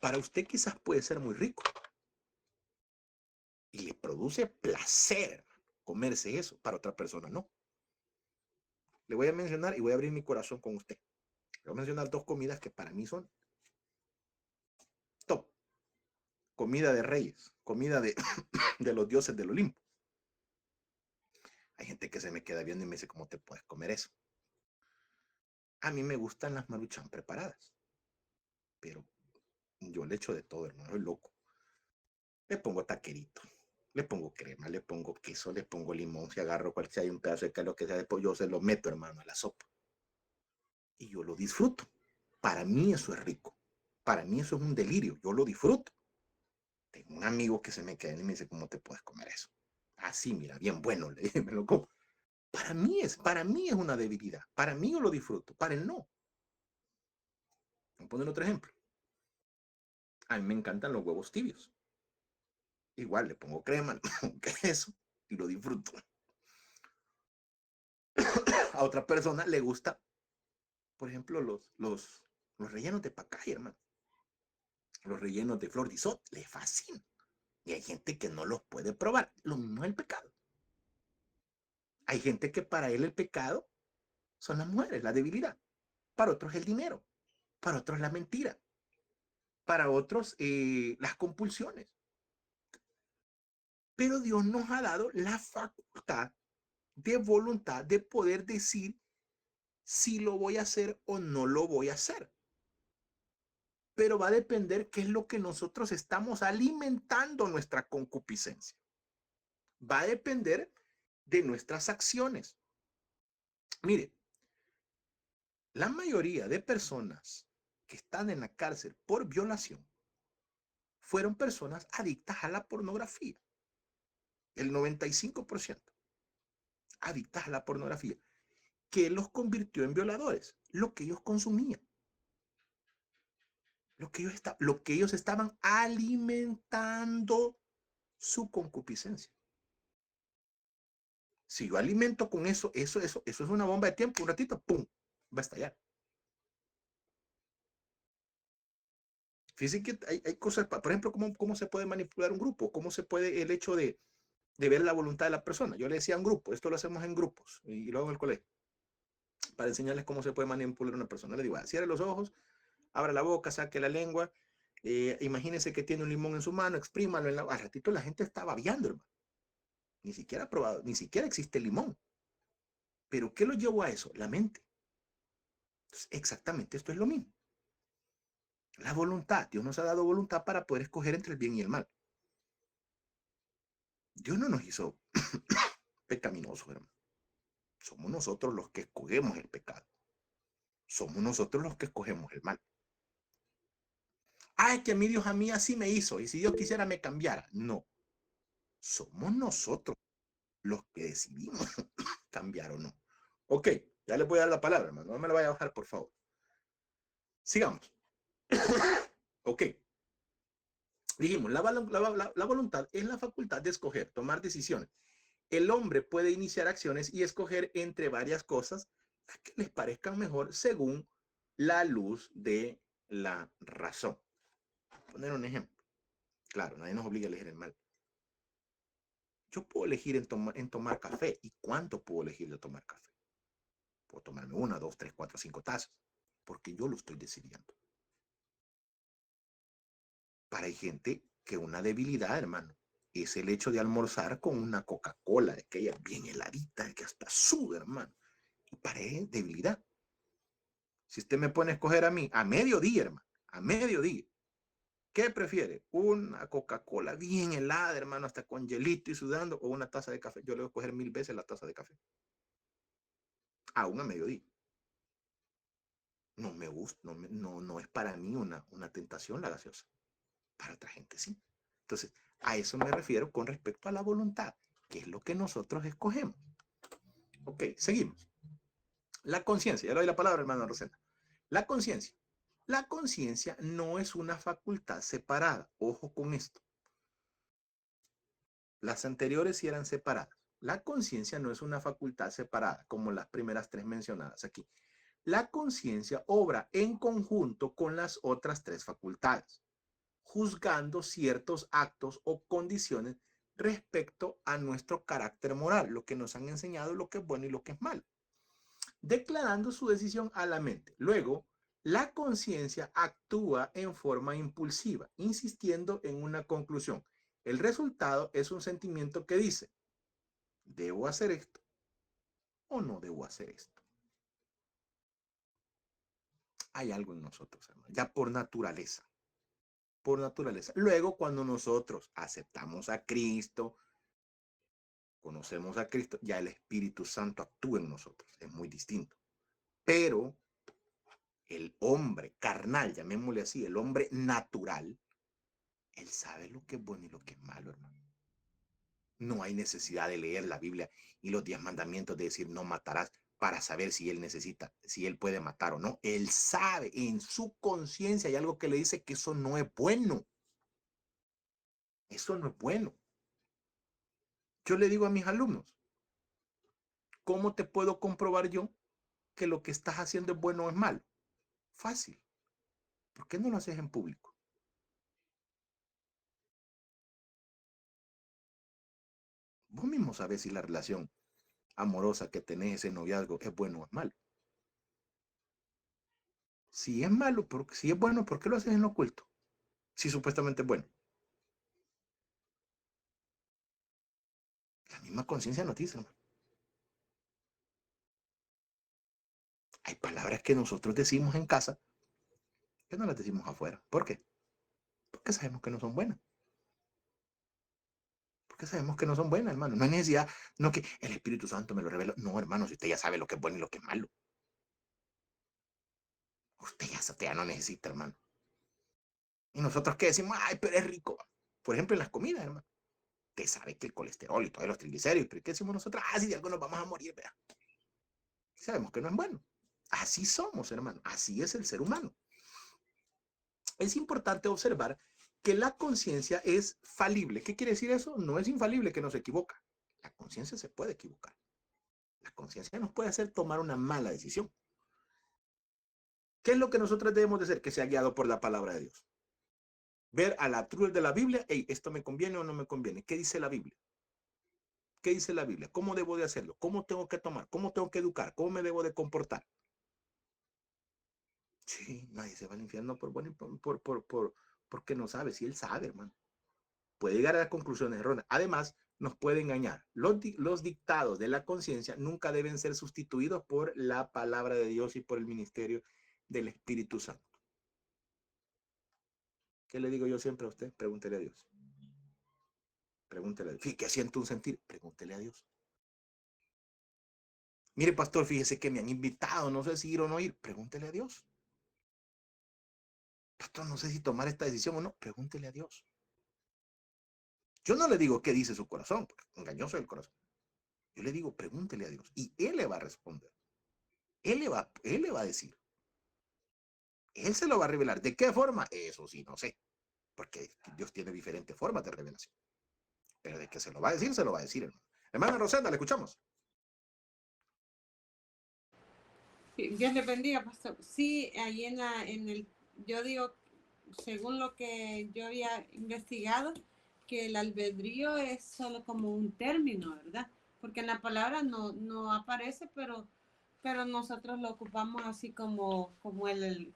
Para usted quizás puede ser muy rico. produce placer comerse eso, para otra persona no. Le voy a mencionar y voy a abrir mi corazón con usted. Le voy a mencionar 2 comidas que para mí son top. Comida de reyes, comida de, de los dioses del Olimpo. Hay gente que se me queda viendo y me dice, ¿cómo te puedes comer eso? A mí me gustan las Maruchan preparadas, pero yo le echo de todo, hermano, soy loco. Le pongo taquerito, le pongo crema, le pongo queso, le pongo limón, si agarro si hay un pedazo de caldo que sea de pollo, yo se lo meto, hermano, a la sopa. Y yo lo disfruto. Para mí eso es rico. Para mí eso es un delirio, yo lo disfruto. Tengo un amigo que se me queda y me dice, ¿cómo te puedes comer eso? Así, mira, bien bueno, le dije, me lo como. Para mí es una debilidad. Para mí yo lo disfruto, para él no. Voy a poner otro ejemplo. A mí me encantan los huevos tibios. Igual le pongo crema, le pongo queso y lo disfruto. A otra persona le gusta, por ejemplo, los rellenos de pacay, hermano. Los rellenos de flor de isot, le fascinan. Y hay gente que no los puede probar. Lo mismo es el pecado. Hay gente que para él el pecado son las mujeres, la debilidad. Para otros el dinero. Para otros la mentira. Para otros las compulsiones. Pero Dios nos ha dado la facultad de voluntad de poder decir si lo voy a hacer o no lo voy a hacer. Pero va a depender qué es lo que nosotros estamos alimentando nuestra concupiscencia. Va a depender de nuestras acciones. Mire, la mayoría de personas que están en la cárcel por violación fueron personas adictas a la pornografía. El 95% adictas a la pornografía. ¿Qué los convirtió en violadores? Lo que ellos consumían. Lo que ellos estaban alimentando su concupiscencia. Si yo alimento con eso es una bomba de tiempo, un ratito, ¡pum!, va a estallar. Fíjense que hay cosas, por ejemplo, cómo se puede manipular un grupo, cómo se puede el hecho de ver la voluntad de la persona. Yo le decía a un grupo, esto lo hacemos en grupos y luego en el colegio, para enseñarles cómo se puede manipular una persona. Le digo, cierre los ojos, abra la boca, saque la lengua, imagínese que tiene un limón en su mano, exprímalo al ratito la gente está babeando, hermano. Ni siquiera ha probado, ni siquiera existe el limón. Pero ¿qué lo llevó a eso? La mente. Entonces, exactamente esto es lo mismo. La voluntad. Dios nos ha dado voluntad para poder escoger entre el bien y el mal. Dios no nos hizo pecaminosos, hermano. Somos nosotros los que escogemos el pecado. Somos nosotros los que escogemos el mal. Es que Dios a mí así me hizo y si Dios quisiera me cambiara. No. Somos nosotros los que decidimos cambiar o no. Ok, ya les voy a dar la palabra, hermano. No me la vaya a bajar, por favor. Sigamos. Ok. Dijimos, la voluntad es la facultad de escoger, tomar decisiones. El hombre puede iniciar acciones y escoger entre varias cosas las que les parezcan mejor según la luz de la razón. Voy a poner un ejemplo. Claro, nadie nos obliga a elegir el mal. Yo puedo elegir en tomar café. ¿Y cuánto puedo elegir de tomar café? Puedo tomarme 1, 2, 3, 4, 5 tazas. Porque yo lo estoy decidiendo. Para hay gente que una debilidad, hermano, es el hecho de almorzar con una Coca-Cola, de aquella bien heladita, que hasta sube, hermano. Y para él es debilidad. Si usted me pone a escoger a mí, a mediodía, hermano, a mediodía, ¿qué prefiere? ¿Una Coca-Cola bien helada, hermano, hasta con hielito y sudando, o una taza de café? Yo le voy a coger 1000 veces la taza de café. Aún a mediodía. No me gusta, no es para mí una tentación la gaseosa. Para otra gente sí. Entonces, a eso me refiero con respecto a la voluntad, que es lo que nosotros escogemos. Ok, seguimos. La conciencia, ya le doy la palabra, hermano Rosena. La conciencia. La conciencia no es una facultad separada. Ojo con esto. Las anteriores sí eran separadas. La conciencia no es una facultad separada, como las primeras 3 mencionadas aquí. La conciencia obra en conjunto con las otras 3 facultades, juzgando ciertos actos o condiciones respecto a nuestro carácter moral, lo que nos han enseñado, lo que es bueno y lo que es malo, declarando su decisión a la mente. Luego, la conciencia actúa en forma impulsiva, insistiendo en una conclusión. El resultado es un sentimiento que dice, ¿debo hacer esto o no debo hacer esto? Hay algo en nosotros, hermano, ya por naturaleza. Por naturaleza. Luego, cuando nosotros aceptamos a Cristo, conocemos a Cristo, ya el Espíritu Santo actúa en nosotros. Es muy distinto. Pero el hombre carnal, llamémosle así, el hombre natural, él sabe lo que es bueno y lo que es malo, hermano. No hay necesidad de leer la Biblia y los 10 mandamientos de decir no matarás para saber si él necesita, si él puede matar o no. Él sabe, en su conciencia hay algo que le dice que eso no es bueno. Eso no es bueno. Yo le digo a mis alumnos, ¿cómo te puedo comprobar yo que lo que estás haciendo es bueno o es malo? Fácil. ¿Por qué no lo haces en público? Vos mismo sabés si la relación amorosa que tenés, ese noviazgo, es bueno o es malo. Si es malo, si es bueno, ¿por qué lo haces en lo oculto? Si supuestamente es bueno. La misma conciencia nos dice, hermano. Hay palabras que nosotros decimos en casa que no las decimos afuera. ¿Por qué? Porque sabemos que no son buenas. Porque sabemos que no son buenas, hermano. No hay necesidad, no que el Espíritu Santo me lo reveló. No, hermano, si usted ya sabe lo que es bueno y lo que es malo. Usted ya no necesita, hermano. Y nosotros qué decimos, ay, pero es rico. Por ejemplo, en las comidas, hermano. Usted sabe que el colesterol y todos los triglicéridos, pero ¿qué decimos nosotros? Ah, si de algo nos vamos a morir, vea. Sabemos que no es bueno. Así somos, hermano. Así es el ser humano. Es importante observar que la conciencia es falible. ¿Qué quiere decir eso? No es infalible, que no se equivoca. La conciencia se puede equivocar. La conciencia nos puede hacer tomar una mala decisión. ¿Qué es lo que nosotros debemos de hacer? Que sea guiado por la palabra de Dios. Ver a la luz de la Biblia, hey, ¿esto me conviene o no me conviene? ¿Qué dice la Biblia? ¿Qué dice la Biblia? ¿Cómo debo de hacerlo? ¿Cómo tengo que tomar? ¿Cómo tengo que educar? ¿Cómo me debo de comportar? Sí, nadie se va al infierno porque no sabe. Si él sabe, hermano. Puede llegar a las conclusiones erróneas. Además, nos puede engañar. Los dictados de la conciencia nunca deben ser sustituidos por la palabra de Dios y por el ministerio del Espíritu Santo. ¿Qué le digo yo siempre a usted? Pregúntele a Dios. Pregúntele a Dios. ¿Qué siento un sentir? Pregúntele a Dios. Mire, pastor, fíjese que me han invitado, no sé si ir o no ir. Pregúntele a Dios. Pastor, no sé si tomar esta decisión o no. Pregúntele a Dios. Yo no le digo qué dice su corazón, porque engañoso es el corazón. Yo le digo, pregúntele a Dios y Él le va a responder. Él le va a decir. Él se lo va a revelar. ¿De qué forma? Eso sí, no sé. Porque Dios tiene diferentes formas de revelación. Pero de que se lo va a decir, se lo va a decir, hermano. Hermana Rosenda, le escuchamos. Dios le bendiga, pastor. Sí, ahí yo digo, según lo que yo había investigado, que el albedrío es solo como un término, ¿verdad? Porque en la palabra no aparece, pero nosotros lo ocupamos así como el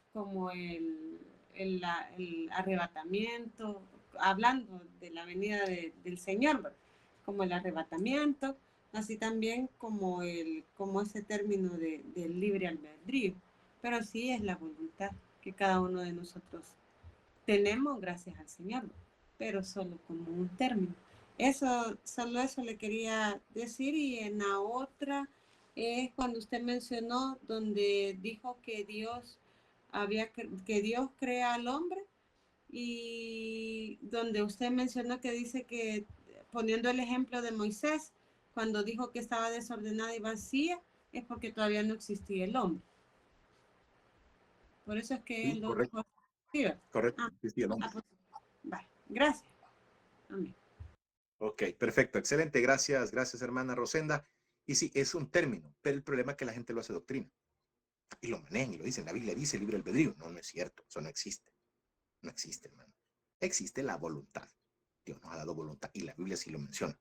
arrebatamiento, hablando de la venida del Señor, ¿verdad? Como el arrebatamiento, así también como ese término del libre albedrío. Pero sí es la voluntad que cada uno de nosotros tenemos gracias al Señor, pero solo como un término. Solo eso le quería decir. Y en la otra es cuando usted mencionó donde dijo que que Dios crea al hombre, y donde usted mencionó que dice que, poniendo el ejemplo de Moisés, cuando dijo que estaba desordenada y vacía, es porque todavía no existía el hombre. Por eso es que Sí, él lo correcto. dijo. Sí, Correcto. Existía el hombre. pues, vale. Gracias. Amén. Ok, perfecto. Excelente. Gracias, gracias, hermana Rosenda. Y sí, es un término, pero el problema es que la gente lo hace doctrina. Y lo manejan y lo dicen. La Biblia dice libre albedrío. No, no es cierto. Eso no existe. No existe, hermano. Existe la voluntad. Dios nos ha dado voluntad y la Biblia sí lo menciona.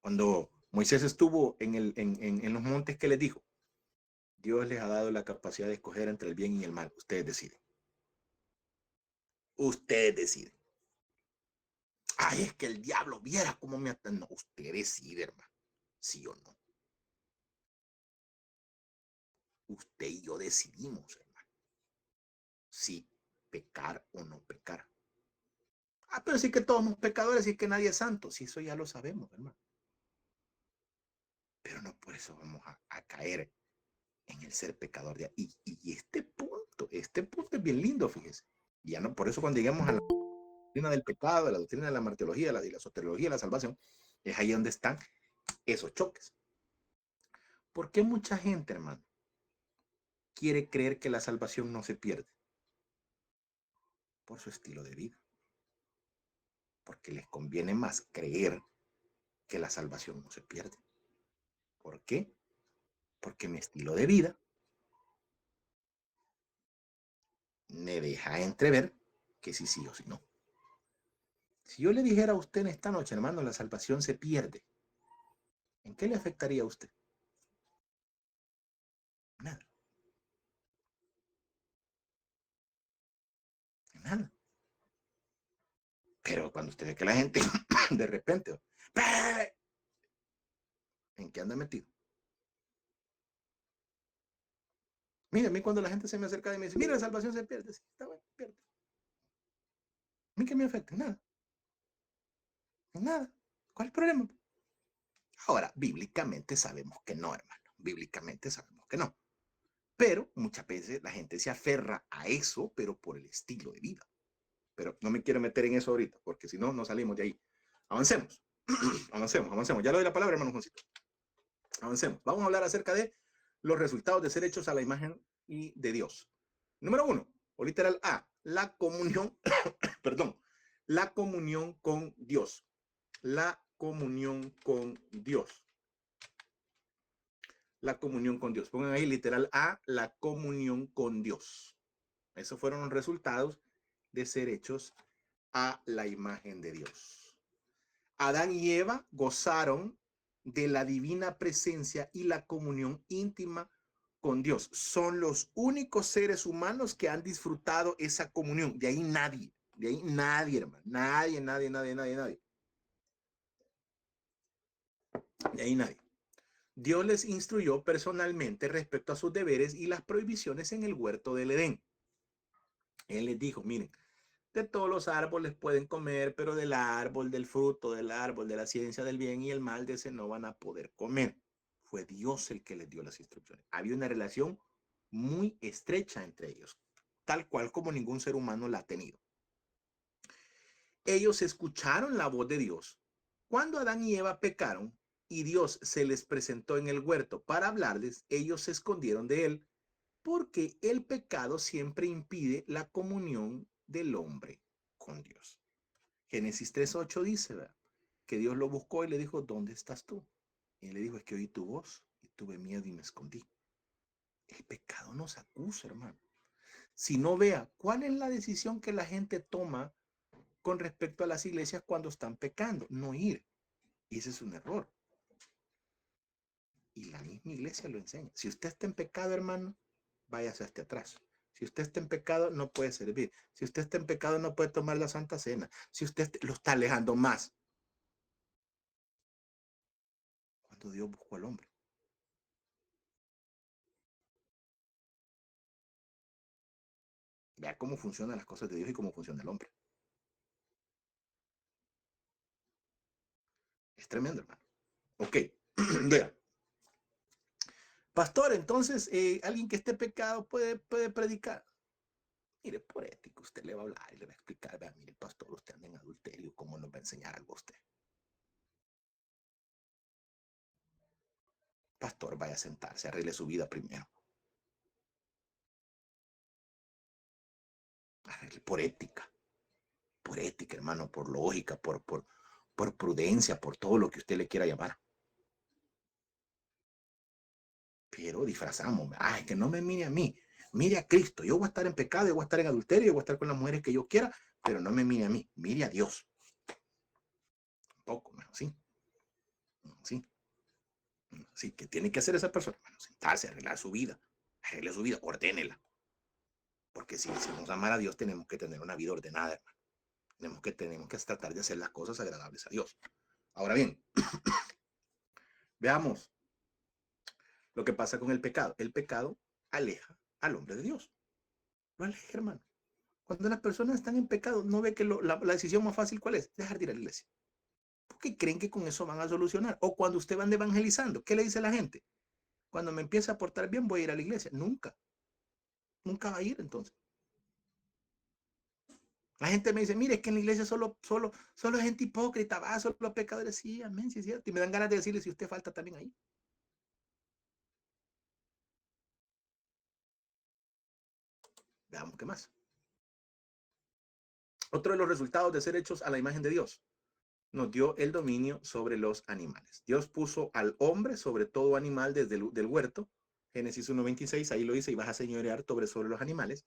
Cuando Moisés estuvo en los montes, ¿qué les dijo? Dios les ha dado la capacidad de escoger entre el bien y el mal. Ustedes deciden. Ustedes deciden. Ay, es que el diablo viera cómo me atan. No, usted decide, hermano. Sí o no. Usted y yo decidimos, hermano. Si pecar o no pecar. Ah, pero sí que todos somos pecadores y que nadie es santo. Sí, eso ya lo sabemos, hermano. Pero no por eso vamos a caer en el ser pecador. Y este punto es bien lindo, fíjese. Ya no, por eso cuando llegamos a la doctrina del pecado, a la doctrina de la marteología, y la soteriología, la salvación, es ahí donde están esos choques. ¿Por qué mucha gente, hermano, quiere creer que la salvación no se pierde? Por su estilo de vida. Porque les conviene más creer que la salvación no se pierde. ¿Por qué? Porque mi estilo de vida me deja entrever que sí, sí o sí no. Si yo le dijera a usted en esta noche, hermano, la salvación se pierde, ¿en qué le afectaría a usted? Nada. Nada. Pero cuando usted ve que la gente de repente, ¿en qué anda metido? Mira, a mí cuando la gente se me acerca y me dice, mira, la salvación se pierde, sí, está bueno, pierde. ¿A mí qué me afecta? Nada. Nada. ¿Cuál es el problema? Ahora, bíblicamente sabemos que no, hermano. Bíblicamente sabemos que no. Pero muchas veces la gente se aferra a eso, pero por el estilo de vida. Pero no me quiero meter en eso ahorita, porque si no, no salimos de ahí. Avancemos. Avancemos. Ya le doy la palabra, hermano Juancito. Avancemos. Vamos a hablar acerca de los resultados de ser hechos a la imagen y de Dios. Número 1, o literal A, la comunión, perdón, la comunión con Dios. La comunión con Dios. La comunión con Dios. Pongan ahí literal A, la comunión con Dios. Esos fueron los resultados de ser hechos a la imagen de Dios. Adán y Eva gozaron de la divina presencia y la comunión íntima con Dios. Son los únicos seres humanos que han disfrutado esa comunión. De ahí nadie, hermano. Nadie. De ahí nadie. Dios les instruyó personalmente respecto a sus deberes y las prohibiciones en el huerto del Edén. Él les dijo, miren, de todos los árboles pueden comer, pero del árbol, del fruto, del árbol, de la ciencia del bien y el mal, de ese no van a poder comer. Fue Dios el que les dio las instrucciones. Había una relación muy estrecha entre ellos, tal cual como ningún ser humano la ha tenido. Ellos escucharon la voz de Dios. Cuando Adán y Eva pecaron y Dios se les presentó en el huerto para hablarles, ellos se escondieron de él porque el pecado siempre impide la comunión del hombre con Dios. Génesis 3:8 dice, ¿verdad?, que Dios lo buscó y le dijo, ¿dónde estás tú? Y él le dijo, es que oí tu voz y tuve miedo y me escondí. El pecado nos acusa, hermano. Si no, vea, ¿cuál es la decisión que la gente toma con respecto a las iglesias cuando están pecando? No ir. Y ese es un error. Y la misma iglesia lo enseña. Si usted está en pecado, hermano, váyase hasta atrás. Si usted está en pecado, no puede servir. Si usted está en pecado, no puede tomar la Santa Cena. Si usted lo está alejando más. Cuando Dios buscó al hombre. Vea cómo funcionan las cosas de Dios y cómo funciona el hombre. Es tremendo, hermano. Ok, vea. Pastor, entonces, alguien que esté pecado puede predicar. Mire, por ética, usted le va a hablar y le va a explicar, vea, mire, pastor, usted anda en adulterio, ¿cómo nos va a enseñar algo a usted? Pastor, vaya a sentarse, arregle su vida primero. Arregle por ética, hermano, por lógica, por prudencia, por todo lo que usted le quiera llamar. Pero disfrazamos, ay, que no me mire a mí, mire a Cristo. Yo voy a estar en pecado, yo voy a estar en adulterio, yo voy a estar con las mujeres que yo quiera, pero no me mire a mí, mire a Dios. tampoco, no es así. No, sí. Así que tiene que hacer esa persona, bueno, sentarse, arreglar su vida, ordénela. Porque si decimos amar a Dios, tenemos que tener una vida ordenada, hermano. Tenemos que tratar de hacer las cosas agradables a Dios. Ahora bien, veamos lo que pasa con el pecado. El pecado aleja al hombre de Dios. Lo aleja, hermano. Cuando las personas están en pecado, no ve que la decisión más fácil, ¿cuál es? Dejar de ir a la iglesia. Porque creen que con eso van a solucionar. O cuando usted van evangelizando, ¿qué le dice la gente? Cuando me empiece a portar bien, voy a ir a la iglesia. Nunca. Nunca va a ir entonces. La gente me dice, mire, es que en la iglesia solo es gente hipócrita, va, solo pecadores. Sí, amén, sí es cierto. Y me dan ganas de decirle si usted falta también ahí. Veamos qué más. Otro de los resultados de ser hechos a la imagen de Dios nos dio el dominio sobre los animales. Dios puso al hombre sobre todo animal desde el huerto. Génesis 1:26, ahí lo dice, y vas a señorear sobre los animales.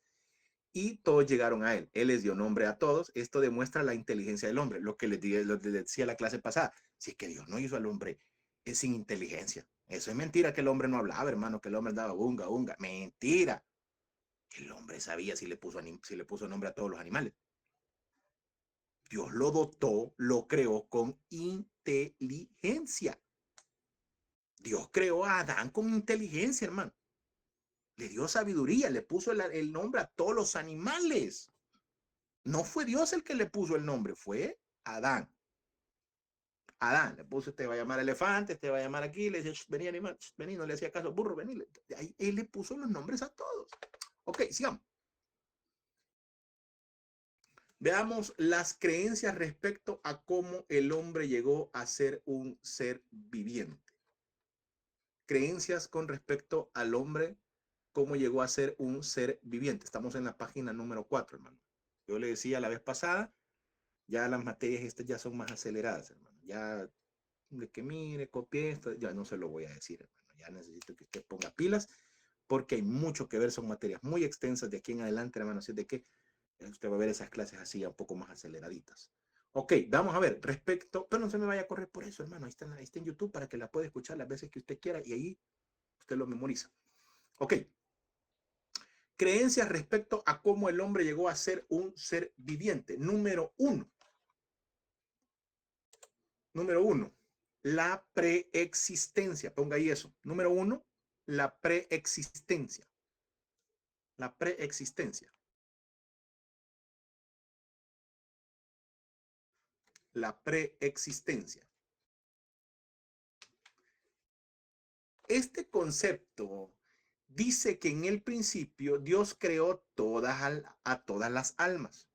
Y todos llegaron a él. Él les dio nombre a todos. Esto demuestra la inteligencia del hombre. Lo que les decía la clase pasada. Si es que Dios no hizo al hombre es sin inteligencia. Eso es mentira que el hombre no hablaba, hermano, que el hombre andaba unga, unga. Mentira. El hombre sabía si le puso nombre a todos los animales. Dios lo dotó, lo creó con inteligencia. Dios creó a Adán con inteligencia, hermano. Le dio sabiduría, le puso el nombre a todos los animales. No fue Dios el que le puso el nombre, fue Adán. Adán le puso, te va a llamar elefante, te va a llamar aquí, le decía, vení animal, vení, no le hacía caso, burro, vení. Ahí él le puso los nombres a todos. Ok, sigamos. Veamos las creencias respecto a cómo el hombre llegó a ser un ser viviente. Creencias con respecto al hombre, cómo llegó a ser un ser viviente. Estamos en la página número 4, hermano. Yo le decía la vez pasada, ya las materias estas ya son más aceleradas, hermano. Ya de que mire, copie esto, ya no se lo voy a decir, hermano. Ya necesito que usted ponga pilas porque hay mucho que ver, son materias muy extensas de aquí en adelante, hermano. Así de que usted va a ver esas clases así un poco más aceleraditas. Ok, vamos a ver, respecto, pero no se me vaya a correr por eso, hermano. Ahí está en YouTube para que la pueda escuchar las veces que usted quiera y ahí usted lo memoriza. Ok. Creencias respecto a cómo el hombre llegó a ser un ser viviente. Número uno, la preexistencia. Ponga ahí eso. Número uno, la preexistencia. La preexistencia. La preexistencia. Este concepto dice que en el principio Dios creó a todas las almas,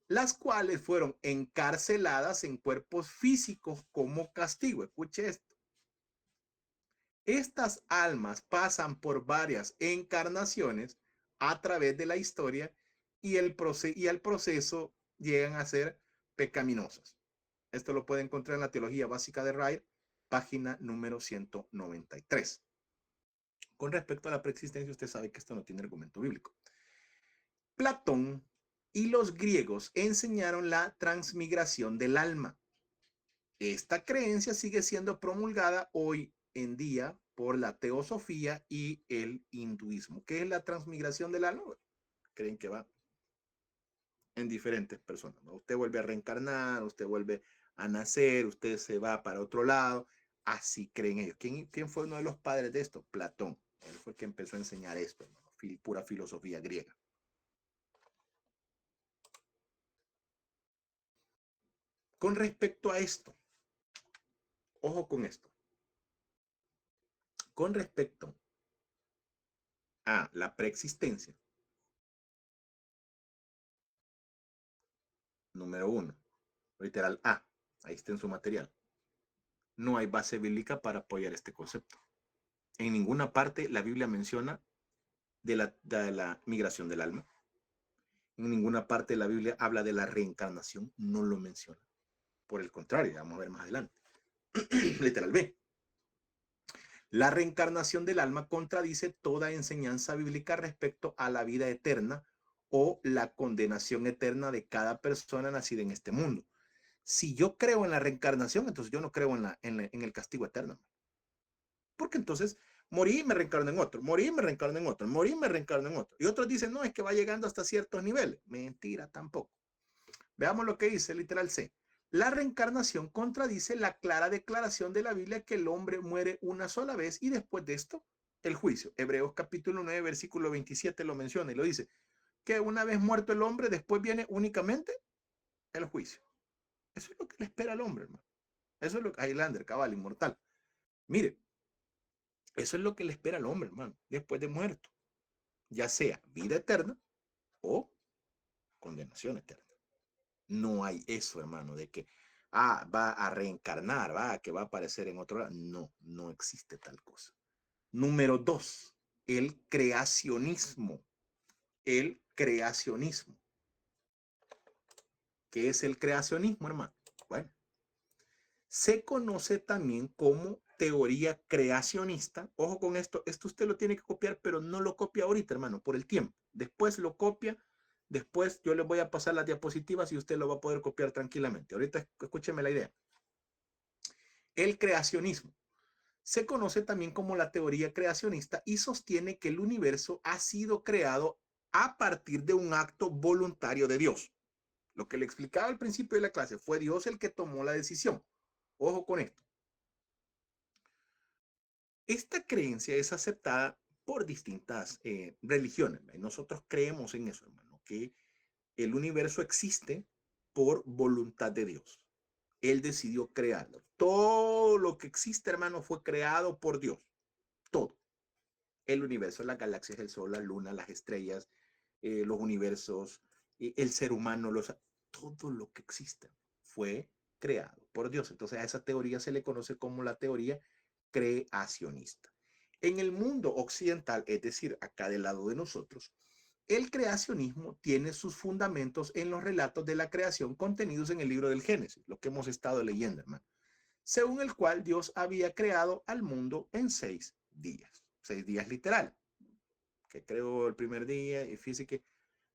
las cuales fueron encarceladas en cuerpos físicos como castigo. Escuche esto. Estas almas pasan por varias encarnaciones a través de la historia y al proceso llegan a ser pecaminosas. Esto lo puede encontrar en la Teología Básica de Wright, página número 193. Con respecto a la preexistencia, usted sabe que esto no tiene argumento bíblico. Platón y los griegos enseñaron la transmigración del alma. Esta creencia sigue siendo promulgada hoy en día por la teosofía y el hinduismo. ¿Qué es la transmigración del alma? Creen que va en diferentes personas, ¿no? Usted vuelve a reencarnar, usted vuelve a nacer, usted se va para otro lado. Así creen ellos. ¿Quién fue uno de los padres de esto? Platón. Él fue el que empezó a enseñar esto, ¿no? Pura filosofía griega. Con respecto a esto, ojo con esto. Con respecto a la preexistencia, número uno, literal A, ahí está en su material. No hay base bíblica para apoyar este concepto. En ninguna parte la Biblia menciona de la migración del alma. En ninguna parte la Biblia habla de la reencarnación, no lo menciona. Por el contrario, vamos a ver más adelante. Literal B. La reencarnación del alma contradice toda enseñanza bíblica respecto a la vida eterna o la condenación eterna de cada persona nacida en este mundo. Si yo creo en la reencarnación, entonces yo no creo en el castigo eterno. Porque entonces morí y me reencarno en otro, morí y me reencarno en otro, morí y me reencarno en otro. Y otros dicen, no, es que va llegando hasta ciertos niveles. Mentira tampoco. Veamos lo que dice literal C. La reencarnación contradice la clara declaración de la Biblia que el hombre muere una sola vez y después de esto, el juicio. Hebreos capítulo 9, versículo 27 lo menciona y lo dice, que una vez muerto el hombre, después viene únicamente el juicio. Eso es lo que le espera al hombre, hermano. Eso es lo que Highlander, cabal, inmortal. Mire, eso es lo que le espera al hombre, hermano, después de muerto. Ya sea vida eterna o condenación eterna. No hay eso, hermano, de que va a reencarnar, que va a aparecer en otro lado. No, no existe tal cosa. Número 2, el creacionismo. El creacionismo. ¿Qué es el creacionismo, hermano? Bueno, se conoce también como teoría creacionista. Ojo con esto, esto usted lo tiene que copiar, pero no lo copia ahorita, hermano, por el tiempo. Después lo copia, después yo le voy a pasar las diapositivas y usted lo va a poder copiar tranquilamente. Ahorita escúcheme la idea. El creacionismo se conoce también como la teoría creacionista y sostiene que el universo ha sido creado a partir de un acto voluntario de Dios. Lo que le explicaba al principio de la clase, fue Dios el que tomó la decisión. Ojo con esto. Esta creencia es aceptada por distintas religiones. Nosotros creemos en eso, hermano, que el universo existe por voluntad de Dios. Él decidió crearlo. Todo lo que existe, hermano, fue creado por Dios. Todo. El universo, las galaxias, el sol, la luna, las estrellas, los universos, el ser humano, todo lo que existe fue creado por Dios. Entonces a esa teoría se le conoce como la teoría creacionista. En el mundo occidental, es decir, acá del lado de nosotros, el creacionismo tiene sus fundamentos en los relatos de la creación contenidos en el libro del Génesis, lo que hemos estado leyendo, hermano, según el cual Dios había creado al mundo en 6 días, 6 días literal, que creó el primer día, y fíjese que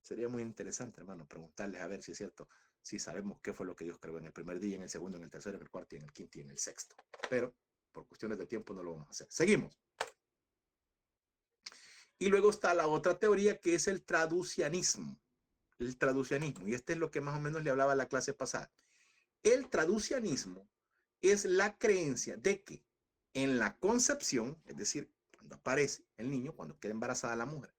sería muy interesante, hermano, preguntarles a ver si es cierto, si sabemos qué fue lo que Dios creó en el primer día, en el segundo, en el tercero, en el cuarto, en el quinto y en el sexto. Pero por cuestiones de tiempo no lo vamos a hacer. Seguimos. Y luego está la otra teoría que es el traducianismo. El traducianismo. Y este es lo que más o menos le hablaba la clase pasada. El traducianismo es la creencia de que en la concepción, es decir, cuando aparece el niño, cuando queda embarazada la mujer,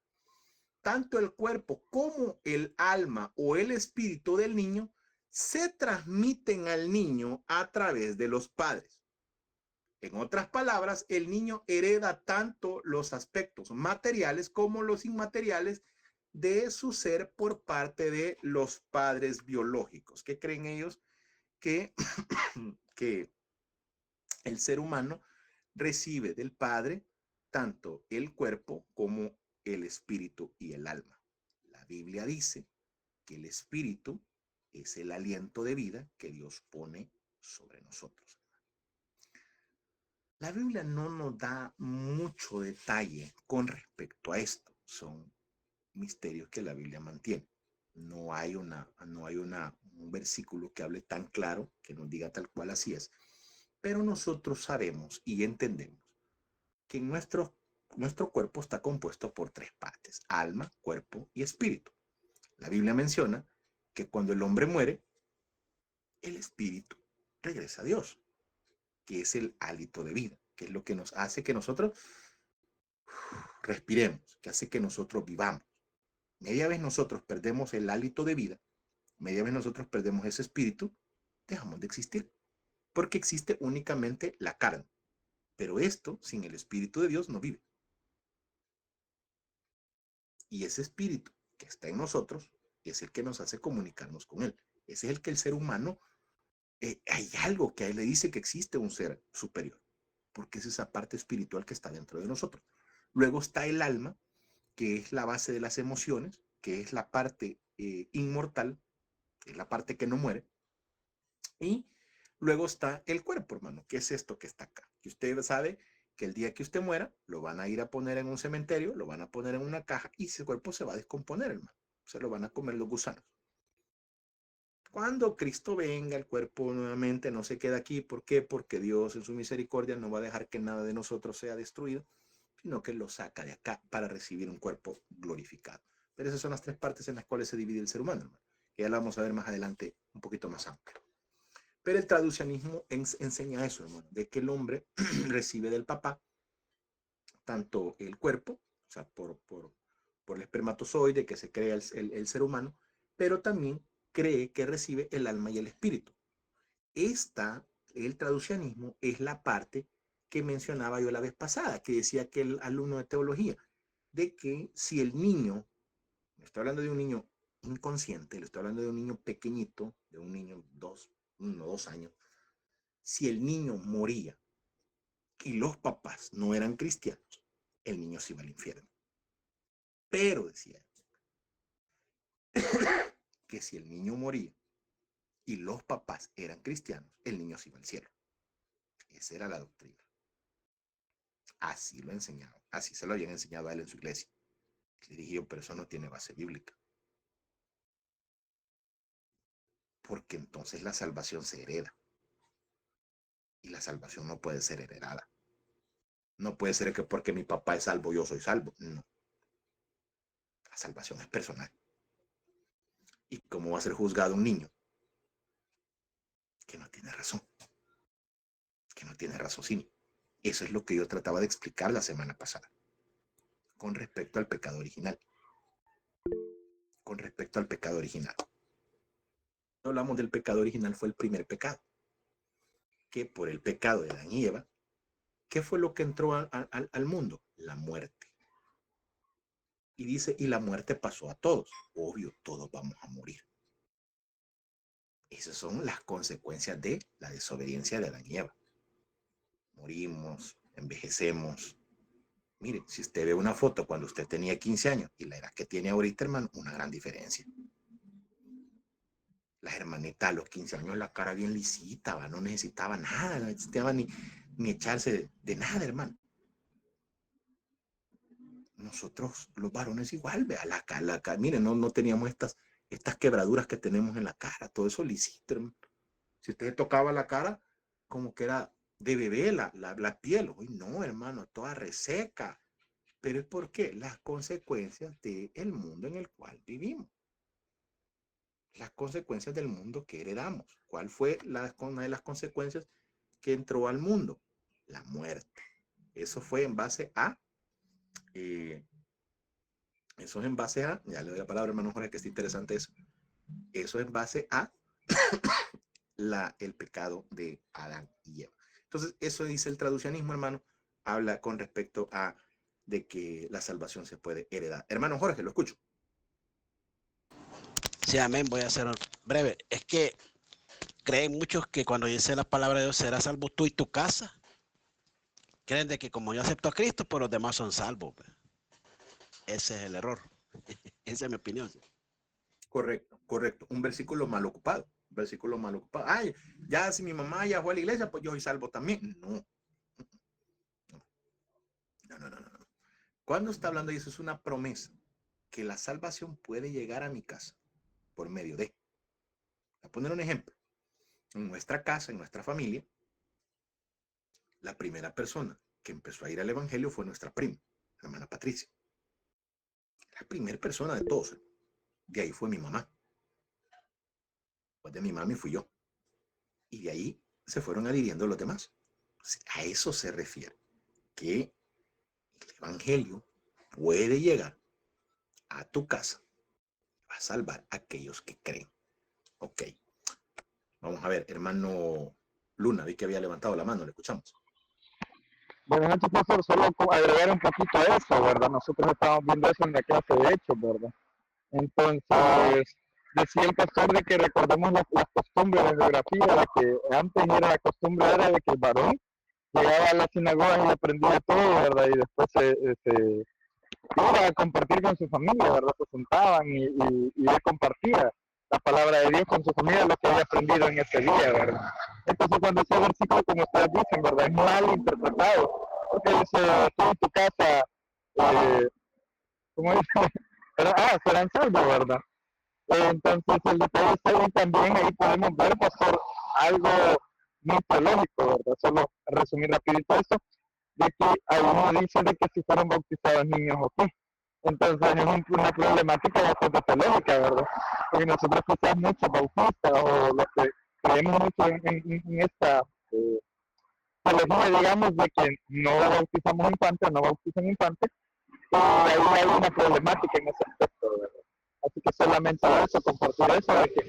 tanto el cuerpo como el alma o el espíritu del niño se transmiten al niño a través de los padres. En otras palabras, el niño hereda tanto los aspectos materiales como los inmateriales de su ser por parte de los padres biológicos. ¿Qué creen ellos? Que, que el ser humano recibe del padre tanto el cuerpo como el espíritu y el alma. La Biblia dice que el espíritu es el aliento de vida que Dios pone sobre nosotros. La Biblia no nos da mucho detalle con respecto a esto. Son misterios que la Biblia mantiene. No hay un versículo que hable tan claro, que nos diga tal cual así es. Pero nosotros sabemos y entendemos que nuestro cuerpo está compuesto por 3 partes: alma, cuerpo y espíritu. La Biblia menciona que cuando el hombre muere, el espíritu regresa a Dios, que es el hálito de vida, que es lo que nos hace que nosotros respiremos, que hace que nosotros vivamos. Media vez nosotros perdemos el hálito de vida, media vez nosotros perdemos ese espíritu, dejamos de existir, porque existe únicamente la carne. Pero esto, sin el espíritu de Dios, no vive. Y ese espíritu que está en nosotros es el que nos hace comunicarnos con él. Ese es el que el ser humano, hay algo que a él le dice que existe un ser superior, porque es esa parte espiritual que está dentro de nosotros. Luego está el alma, que es la base de las emociones, que es la parte inmortal, que es la parte que no muere. Y luego está el cuerpo, hermano, que es esto que está acá. Que usted sabe que el día que usted muera, lo van a ir a poner en un cementerio, lo van a poner en una caja y ese cuerpo se va a descomponer, hermano. Se lo van a comer los gusanos. Cuando Cristo venga, el cuerpo nuevamente no se queda aquí. ¿Por qué? Porque Dios en su misericordia no va a dejar que nada de nosotros sea destruido, sino que lo saca de acá para recibir un cuerpo glorificado. Pero esas son las tres partes en las cuales se divide el ser humano, hermano, que ya la vamos a ver más adelante un poquito más amplio. Pero el traducianismo enseña eso, hermano, de que el hombre recibe del papá tanto el cuerpo, o sea, por el espermatozoide que se crea el ser humano, pero también cree que recibe el alma y el espíritu. El traducianismo es la parte que mencionaba yo la vez pasada, que decía que el alumno de teología, de que si el niño, me estoy hablando de un niño inconsciente, le estoy hablando de un niño pequeñito, de un niño 1 o 2 años, si el niño moría y los papás no eran cristianos, el niño se iba al infierno. Pero decía que si el niño moría y los papás eran cristianos, el niño se iba al cielo. Esa era la doctrina. Así lo enseñaban, así se lo habían enseñado a él en su iglesia. Le dije yo, pero eso no tiene base bíblica. Porque entonces la salvación se hereda. Y la salvación no puede ser heredada. No puede ser que porque mi papá es salvo, yo soy salvo. No. La salvación es personal. ¿Y cómo va a ser juzgado un niño que no tiene razón? Que no tiene raciocinio. Eso es lo que yo trataba de explicar la semana pasada. Con respecto al pecado original. Con respecto al pecado original. Hablamos del pecado original, fue el primer pecado. Que por el pecado de Adán y Eva, ¿qué fue lo que entró al mundo? La muerte. Y dice, y la muerte pasó a todos. Obvio, todos vamos a morir. Esas son las consecuencias de la desobediencia de Adán y Eva. Morimos, envejecemos. Mire, si usted ve una foto cuando usted tenía 15 años y la edad que tiene ahorita, hermano, una gran diferencia. Las hermanitas a los 15 años la cara bien lisita, ¿va? No necesitaba nada, no necesitaba ni echarse de nada, hermano. Nosotros, los varones, igual, vea, la cara, miren, no teníamos estas quebraduras que tenemos en la cara, todo eso lisito, hermano. Si usted tocaba la cara, como que era de bebé la piel. Uy, no, hermano, toda reseca. Pero es porque las consecuencias del mundo en el cual vivimos. Las consecuencias del mundo que heredamos. ¿Cuál fue una de las consecuencias que entró al mundo? La muerte. Eso fue en base a... eso es en base a... Ya le doy la palabra, hermano Jorge, que es interesante eso. Eso es en base a el pecado de Adán y Eva. Entonces, eso dice el traducianismo, hermano. Habla con respecto a de que la salvación se puede heredar. Hermano Jorge, lo escucho. Sí, amén. Voy a ser breve. Es que creen muchos que cuando dice la palabra de Dios, serás salvo tú y tu casa. Creen de que como yo acepto a Cristo, pues los demás son salvos. Ese es el error. Esa es mi opinión. Correcto, correcto. Un versículo mal ocupado. Un versículo mal ocupado. Ay, ya si mi mamá ya fue a la iglesia, pues yo soy salvo también. No. No. Cuando está hablando de eso, es una promesa que la salvación puede llegar a mi casa por medio de. Voy a poner un ejemplo. En nuestra casa, en nuestra familia, la primera persona que empezó a ir al evangelio fue nuestra prima, la hermana Patricia. La primera persona de todos. De ahí fue mi mamá. Después de mi mami fui yo. Y de ahí se fueron adhiriendo los demás. A eso se refiere. Que el evangelio puede llegar a tu casa. Va a salvar a aquellos que creen. Ok. Vamos a ver, hermano Luna, vi que había levantado la mano, le escuchamos. Buenas noches, profesor. Solo agregar un poquito a eso, ¿verdad? Nosotros estamos viendo eso en la clase de hechos, ¿verdad? Entonces, decía el pastor de que recordemos las costumbres de la geografía, de que antes la costumbre era de que el varón llegaba a la sinagoga y aprendía todo, ¿verdad? Y después se iba a compartir con su familia, ¿verdad? Se sentaban y él compartía la palabra de Dios con su familia, lo que había aprendido en ese día, ¿verdad? Entonces, cuando ese versículo, como ustedes dicen, ¿verdad? Es mal interpretado, porque dice, tú en tu casa, ¿cómo dice? Serán salvos, ¿verdad? Entonces, el detalle está, y también ahí podemos ver, pastor, algo muy teológico, ¿verdad? Solo resumir rapidito eso, de que algunos dicen de que si fueron bautizados niños o qué. Entonces es una problemática bastante teológica, ¿verdad? Porque nosotros quizás muchos bautistas o los que creemos mucho en esta teología, digamos, de que no bautizamos infantes, no bautizan infantes, ahí hay una problemática en ese aspecto, ¿verdad? Así que solamente eso, compartir eso, de que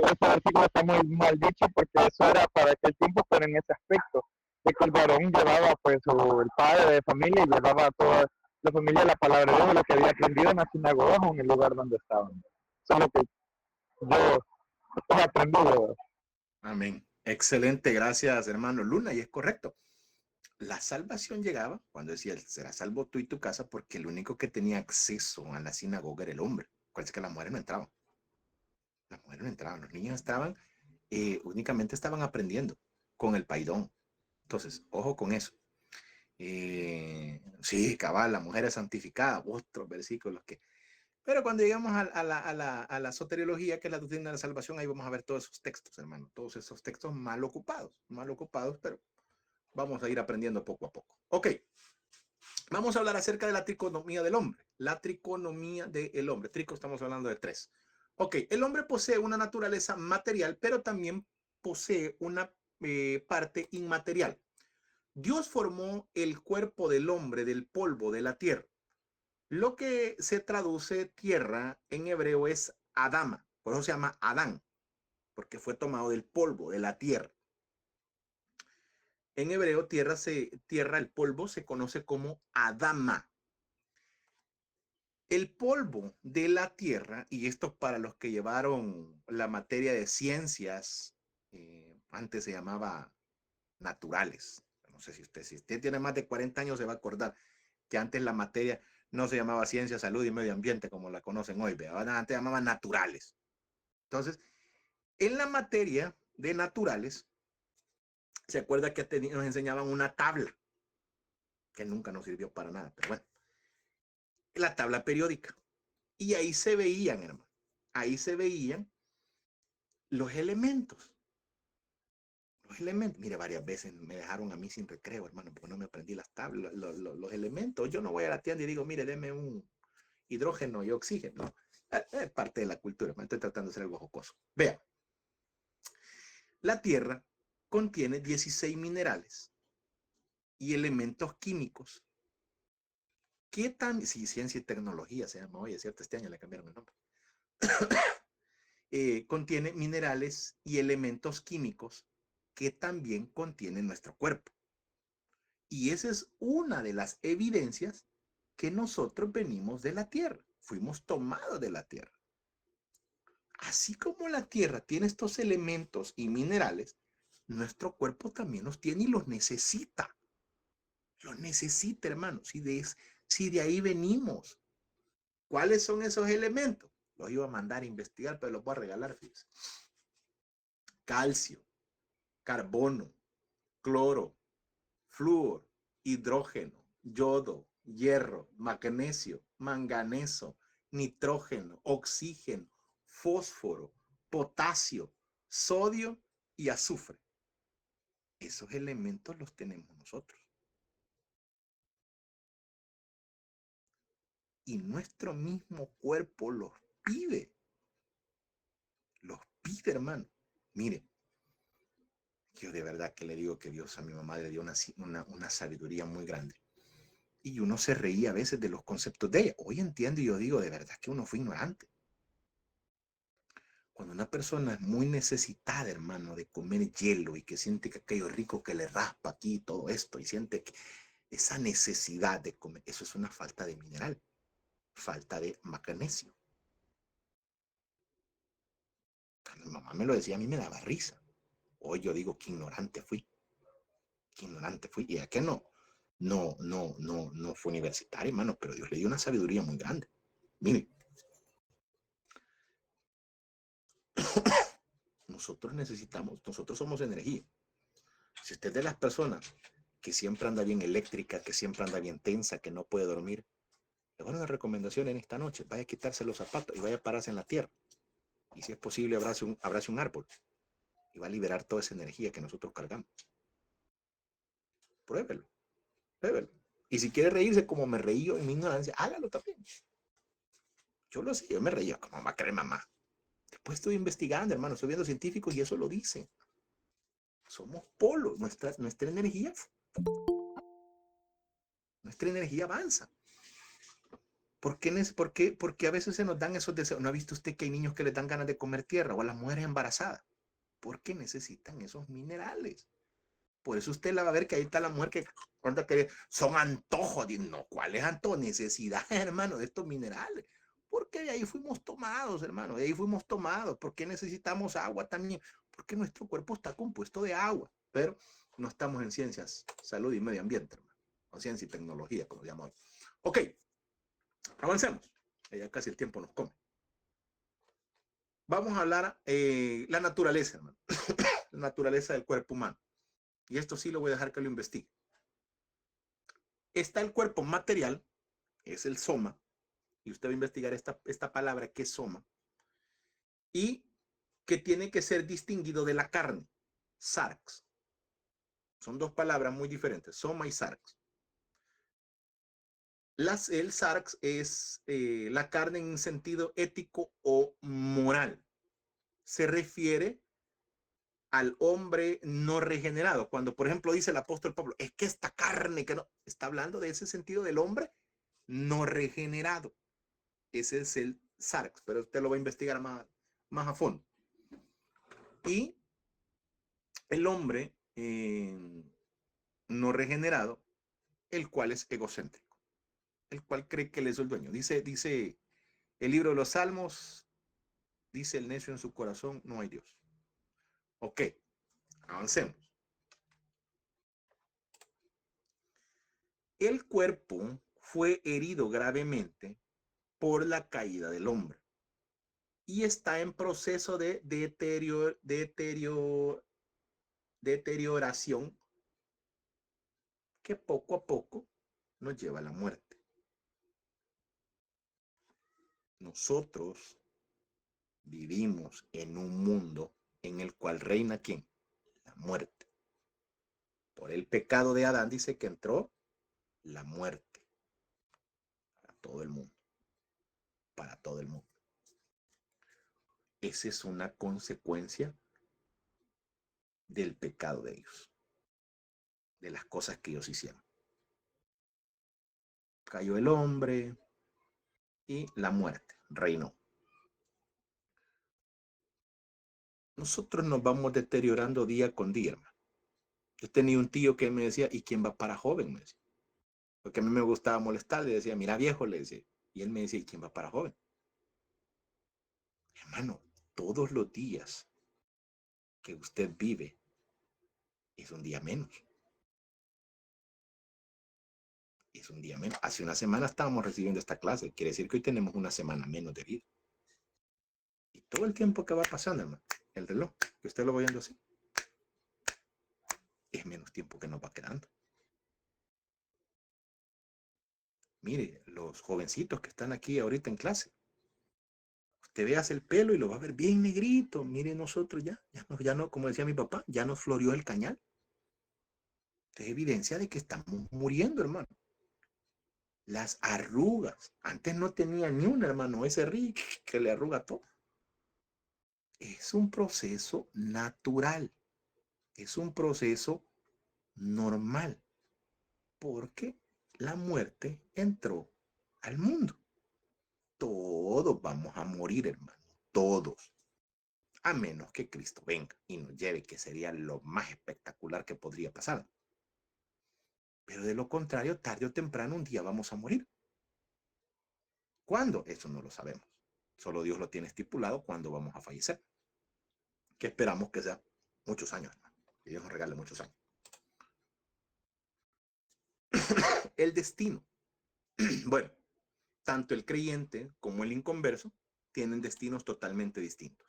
este artículo está muy mal dicho porque eso era para aquel tiempo, pero en ese aspecto, de que el varón llevaba, pues, el padre de familia y llevaba a toda la familia la palabra de Dios, lo que había aprendido en la sinagoga o en el lugar donde estaban. Eso es lo que yo he aprendido. Amén. Excelente, gracias, hermano Luna, y es correcto. La salvación llegaba cuando decía, serás salvo tú y tu casa, porque el único que tenía acceso a la sinagoga era el hombre. Acuérdense que las mujeres no entraban. Las mujeres no entraban, los niños estaban, únicamente estaban aprendiendo con el paidón. Entonces, ojo con eso. Sí, cabal, la mujer es santificada, otros versículos que... Pero cuando llegamos a la soteriología, que es la doctrina de la salvación, ahí vamos a ver todos esos textos, hermano, todos esos textos mal ocupados, pero vamos a ir aprendiendo poco a poco. Ok, vamos a hablar acerca de la triconomía del hombre. La triconomía del hombre. Trico, estamos hablando de 3. Ok, el hombre posee una naturaleza material, pero también posee una parte inmaterial. Dios formó el cuerpo del hombre del polvo de la tierra. Lo que se traduce tierra en hebreo es Adama. Por eso se llama Adán, porque fue tomado del polvo de la tierra. En hebreo, tierra, el polvo se conoce como Adama. El polvo de la tierra, y esto para los que llevaron la materia de ciencias, antes se llamaba naturales. No sé si usted tiene más de 40 años se va a acordar que antes la materia no se llamaba ciencia, salud y medio ambiente como la conocen hoy, antes se llamaba naturales. Entonces, en la materia de naturales, se acuerda que nos enseñaban una tabla que nunca nos sirvió para nada, pero bueno, la tabla periódica. Y ahí se veían, hermano, ahí se veían los elementos. Los elementos, mire, varias veces me dejaron a mí sin recreo, hermano, porque no me aprendí las tablas, los elementos. Yo no voy a la tienda y digo, mire, deme un hidrógeno y oxígeno. Es parte de la cultura, me estoy tratando de hacer algo jocoso. Vea, la Tierra contiene 16 minerales y elementos químicos. ¿Qué tan, si ciencia y tecnología se llama hoy, es cierto, este año le cambiaron el nombre. Contiene minerales y elementos químicos que también contiene nuestro cuerpo. Y esa es una de las evidencias que nosotros venimos de la Tierra, fuimos tomados de la Tierra. Así como la Tierra tiene estos elementos y minerales, nuestro cuerpo también los tiene y los necesita. Los necesita, hermano, si de ahí venimos. ¿Cuáles son esos elementos? Los iba a mandar a investigar, pero los voy a regalar, fíjense. Calcio, carbono, cloro, flúor, hidrógeno, yodo, hierro, magnesio, manganeso, nitrógeno, oxígeno, fósforo, potasio, sodio y azufre. Esos elementos los tenemos nosotros. Y nuestro mismo cuerpo los pide. Los pide, hermano. Mire, yo de verdad que le digo que Dios a mi mamá le dio una sabiduría muy grande. Y uno se reía a veces de los conceptos de ella. Hoy entiendo y yo digo, de verdad que uno fue ignorante. Cuando una persona es muy necesitada, hermano, de comer hielo y que siente que aquello rico que le raspa aquí todo esto y siente que esa necesidad de comer, eso es una falta de mineral, falta de magnesio. Cuando mi mamá me lo decía, a mí me daba risa. Hoy yo digo, qué ignorante fui. Qué ignorante fui. Y a que no fue universitario, hermano, pero Dios le dio una sabiduría muy grande. Mire, nosotros somos energía. Si usted es de las personas que siempre anda bien eléctrica, que siempre anda bien tensa, que no puede dormir, le voy a dar una recomendación en esta noche. Vaya a quitarse los zapatos y vaya a pararse en la tierra. Y si es posible, abrace un árbol. Y va a liberar toda esa energía que nosotros cargamos. Pruébelo. Pruébelo. Y si quiere reírse como me reí yo en mi ignorancia, hágalo también. Yo lo sé, yo me reía como va a creer mamá. Después estoy investigando, hermano, estoy viendo científicos y eso lo dicen. Somos polos, nuestra energía avanza. ¿Por qué a veces se nos dan esos deseos? ¿No ha visto usted que hay niños que les dan ganas de comer tierra o a las mujeres embarazadas? Porque necesitan esos minerales. Por eso usted la va a ver que ahí está la mujer que cuenta que son antojos. No, ¿cuál es antojo? Necesidad, hermano, de estos minerales. Porque de ahí fuimos tomados, hermano, de ahí fuimos tomados. ¿Por qué necesitamos agua también? Porque nuestro cuerpo está compuesto de agua, pero no estamos en ciencias, salud y medio ambiente, hermano. O ciencia y tecnología, como llamamos. Ok, avancemos. Ya casi el tiempo nos come. Vamos a hablar la naturaleza, hermano. La naturaleza del cuerpo humano. Y esto sí lo voy a dejar que lo investigue. Está el cuerpo material, es el soma, y usted va a investigar esta palabra que es soma, y que tiene que ser distinguido de la carne, sarx. Son dos palabras muy diferentes, soma y sarx. El sarx es la carne en un sentido ético o moral. Se refiere al hombre no regenerado. Cuando, por ejemplo, dice el apóstol Pablo, es que esta carne que no, está hablando de ese sentido del hombre no regenerado. Ese es el sarx, pero usted lo va a investigar más a fondo. Y el hombre no regenerado, el cual es egocéntrico, el cual cree que él es el dueño. Dice el libro de los Salmos, dice el necio en su corazón, no hay Dios. Ok, avancemos. El cuerpo fue herido gravemente por la caída del hombre y está en proceso de deterioración que poco a poco nos lleva a la muerte. Nosotros vivimos en un mundo en el cual reina ¿quién? La muerte. Por el pecado de Adán dice que entró la muerte para todo el mundo. Para todo el mundo. Esa es una consecuencia del pecado de ellos. De las cosas que ellos hicieron. Cayó el hombre y la muerte reinó. Nosotros nos vamos deteriorando día con día, hermano. Yo tenía un tío que me decía, ¿y quién va para joven? Me decía. Porque a mí me gustaba molestar, le decía, mira viejo, le decía. Y él me decía, ¿y quién va para joven? Hermano, todos los días que usted vive es un día menos. Es un día menos. Hace una semana estábamos recibiendo esta clase. Quiere decir que hoy tenemos una semana menos de vida. Y todo el tiempo que va pasando, hermano, el reloj, que usted lo va viendo así, es menos tiempo que nos va quedando. Mire, los jovencitos que están aquí ahorita en clase, usted veas el pelo y lo va a ver bien negrito. Mire, nosotros ya no, como decía mi papá, ya nos floreó el cañal. Es evidencia de que estamos muriendo, hermano. Las arrugas, antes no tenía ni una, hermano, ese rico que le arruga todo. Es un proceso natural, es un proceso normal, porque la muerte entró al mundo. Todos vamos a morir, hermano, todos, a menos que Cristo venga y nos lleve, que sería lo más espectacular que podría pasar. Pero de lo contrario, tarde o temprano un día vamos a morir. ¿Cuándo? Eso no lo sabemos. Solo Dios lo tiene estipulado cuando vamos a fallecer. Que esperamos que sea muchos años, hermano. Que Dios nos regale muchos años. El destino. Bueno, tanto el creyente como el inconverso tienen destinos totalmente distintos.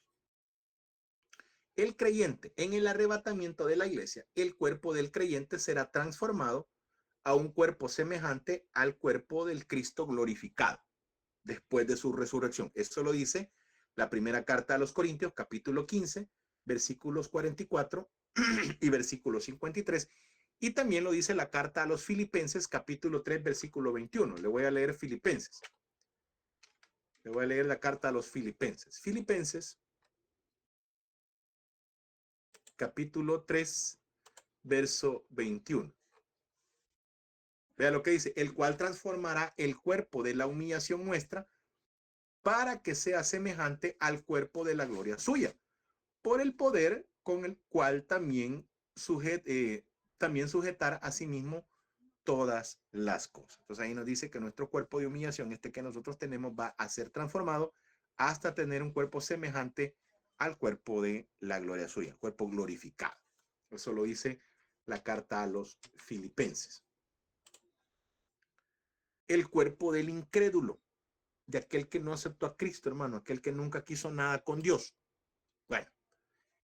El creyente, en el arrebatamiento de la iglesia, el cuerpo del creyente será transformado a un cuerpo semejante al cuerpo del Cristo glorificado después de su resurrección. Esto lo dice la primera carta a los Corintios, capítulo 15, versículos 44 y versículo 53. Y también lo dice la carta a los Filipenses, capítulo 3, versículo 21. Le voy a leer Filipenses. Le voy a leer la carta a los Filipenses. Filipenses, capítulo 3, verso 21. Vea lo que dice, el cual transformará el cuerpo de la humillación nuestra para que sea semejante al cuerpo de la gloria suya, por el poder con el cual también sujetar a sí mismo todas las cosas. Entonces ahí nos dice que nuestro cuerpo de humillación, este que nosotros tenemos, va a ser transformado hasta tener un cuerpo semejante al cuerpo de la gloria suya, el cuerpo glorificado. Eso lo dice la carta a los Filipenses. El cuerpo del incrédulo, de aquel que no aceptó a Cristo, hermano, aquel que nunca quiso nada con Dios. Bueno,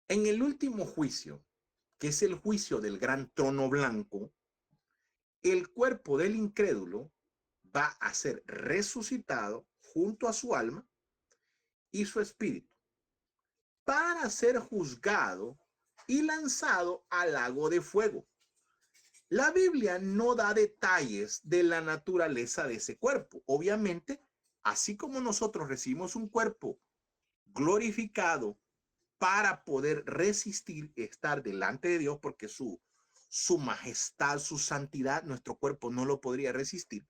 en el último juicio, que es el juicio del gran trono blanco, el cuerpo del incrédulo va a ser resucitado junto a su alma y su espíritu para ser juzgado y lanzado al lago de fuego. La Biblia no da detalles de la naturaleza de ese cuerpo. Obviamente, así como nosotros recibimos un cuerpo glorificado para poder resistir estar delante de Dios, porque su majestad, su santidad, nuestro cuerpo no lo podría resistir,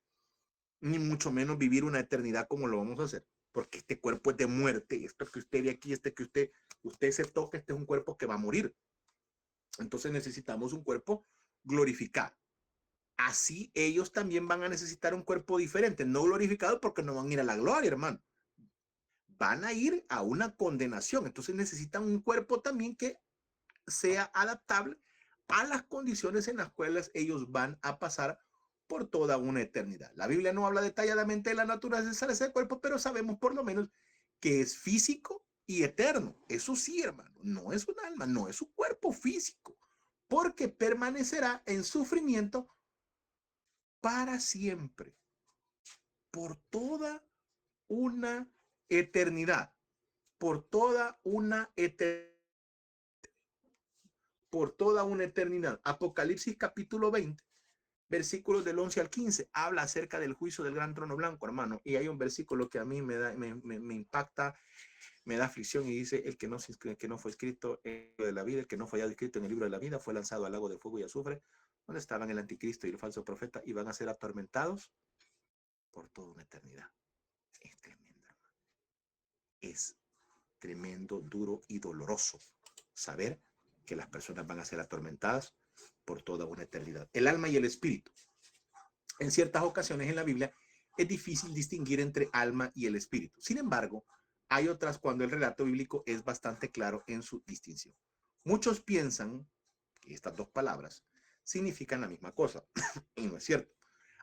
ni mucho menos vivir una eternidad como lo vamos a hacer, porque este cuerpo es de muerte. Esto que usted ve aquí, que usted se toca, este es un cuerpo que va a morir. Entonces necesitamos un cuerpo glorificado. Así ellos también van a necesitar un cuerpo diferente, no glorificado, porque no van a ir a la gloria, hermano. Van a ir a una condenación. Entonces necesitan un cuerpo también que sea adaptable a las condiciones en las cuales ellos van a pasar por toda una eternidad. La Biblia no habla detalladamente de la naturaleza de ese cuerpo, pero sabemos por lo menos que es físico y eterno. Eso sí, hermano, no es un alma, no es un cuerpo físico, porque permanecerá en sufrimiento para siempre, por toda una eternidad, por toda una eternidad. Por toda una eternidad. Apocalipsis capítulo 20, versículos del 11 al 15, habla acerca del juicio del gran trono blanco, hermano. Y hay un versículo que a mí me impacta, me da aflicción, y dice, el que no fue escrito en el libro de la vida, el que no fue hallado escrito en el libro de la vida, fue lanzado al lago de fuego y azufre, donde estaban el anticristo y el falso profeta, y van a ser atormentados por toda una eternidad. Es tremendo, hermano. Es tremendo, duro y doloroso saber que las personas van a ser atormentadas por toda una eternidad. El alma y el espíritu. En ciertas ocasiones en la Biblia es difícil distinguir entre alma y el espíritu. Sin embargo, hay otras cuando el relato bíblico es bastante claro en su distinción. Muchos piensan que estas dos palabras significan la misma cosa, y no es cierto.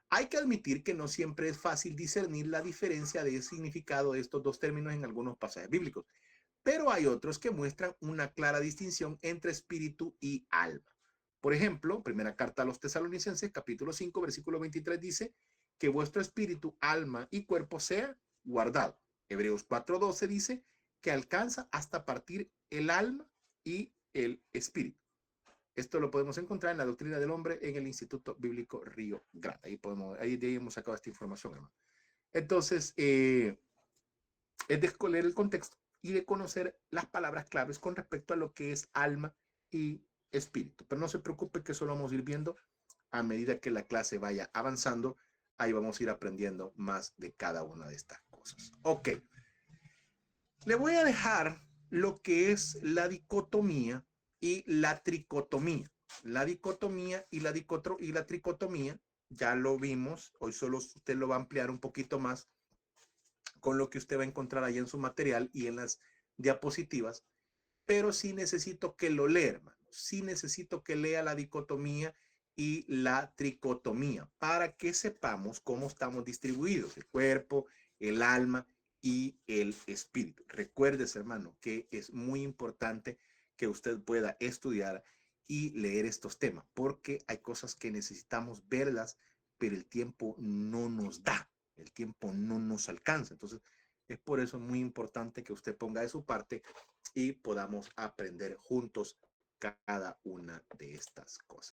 Hay que admitir que no siempre es fácil discernir la diferencia de significado de estos dos términos en algunos pasajes bíblicos, pero hay otros que muestran una clara distinción entre espíritu y alma. Por ejemplo, primera carta a los Tesalonicenses, capítulo 5, versículo 23, dice que vuestro espíritu, alma y cuerpo sea guardado. Hebreos 4:12 dice que alcanza hasta partir el alma y el espíritu. Esto lo podemos encontrar en la Doctrina del Hombre en el Instituto Bíblico Río Grande. Ahí de ahí hemos sacado esta información, hermano. Entonces, es de leer el contexto y de conocer las palabras claves con respecto a lo que es alma y espíritu. Pero no se preocupe, que eso lo vamos a ir viendo a medida que la clase vaya avanzando. Ahí vamos a ir aprendiendo más de cada una de estas cosas. Ok. Le voy a dejar lo que es la dicotomía y la tricotomía. La dicotomía y la tricotomía ya lo vimos. Hoy solo usted lo va a ampliar un poquito más con lo que usted va a encontrar ahí en su material y en las diapositivas, pero sí necesito que lo lea, hermano. Sí necesito que lea la dicotomía y la tricotomía para que sepamos cómo estamos distribuidos, el cuerpo, el alma y el espíritu. Recuérdese, hermano, que es muy importante que usted pueda estudiar y leer estos temas, porque hay cosas que necesitamos verlas, pero el tiempo no nos da. El tiempo no nos alcanza. Entonces, Es por eso muy importante que usted ponga de su parte y podamos aprender juntos cada una de estas cosas.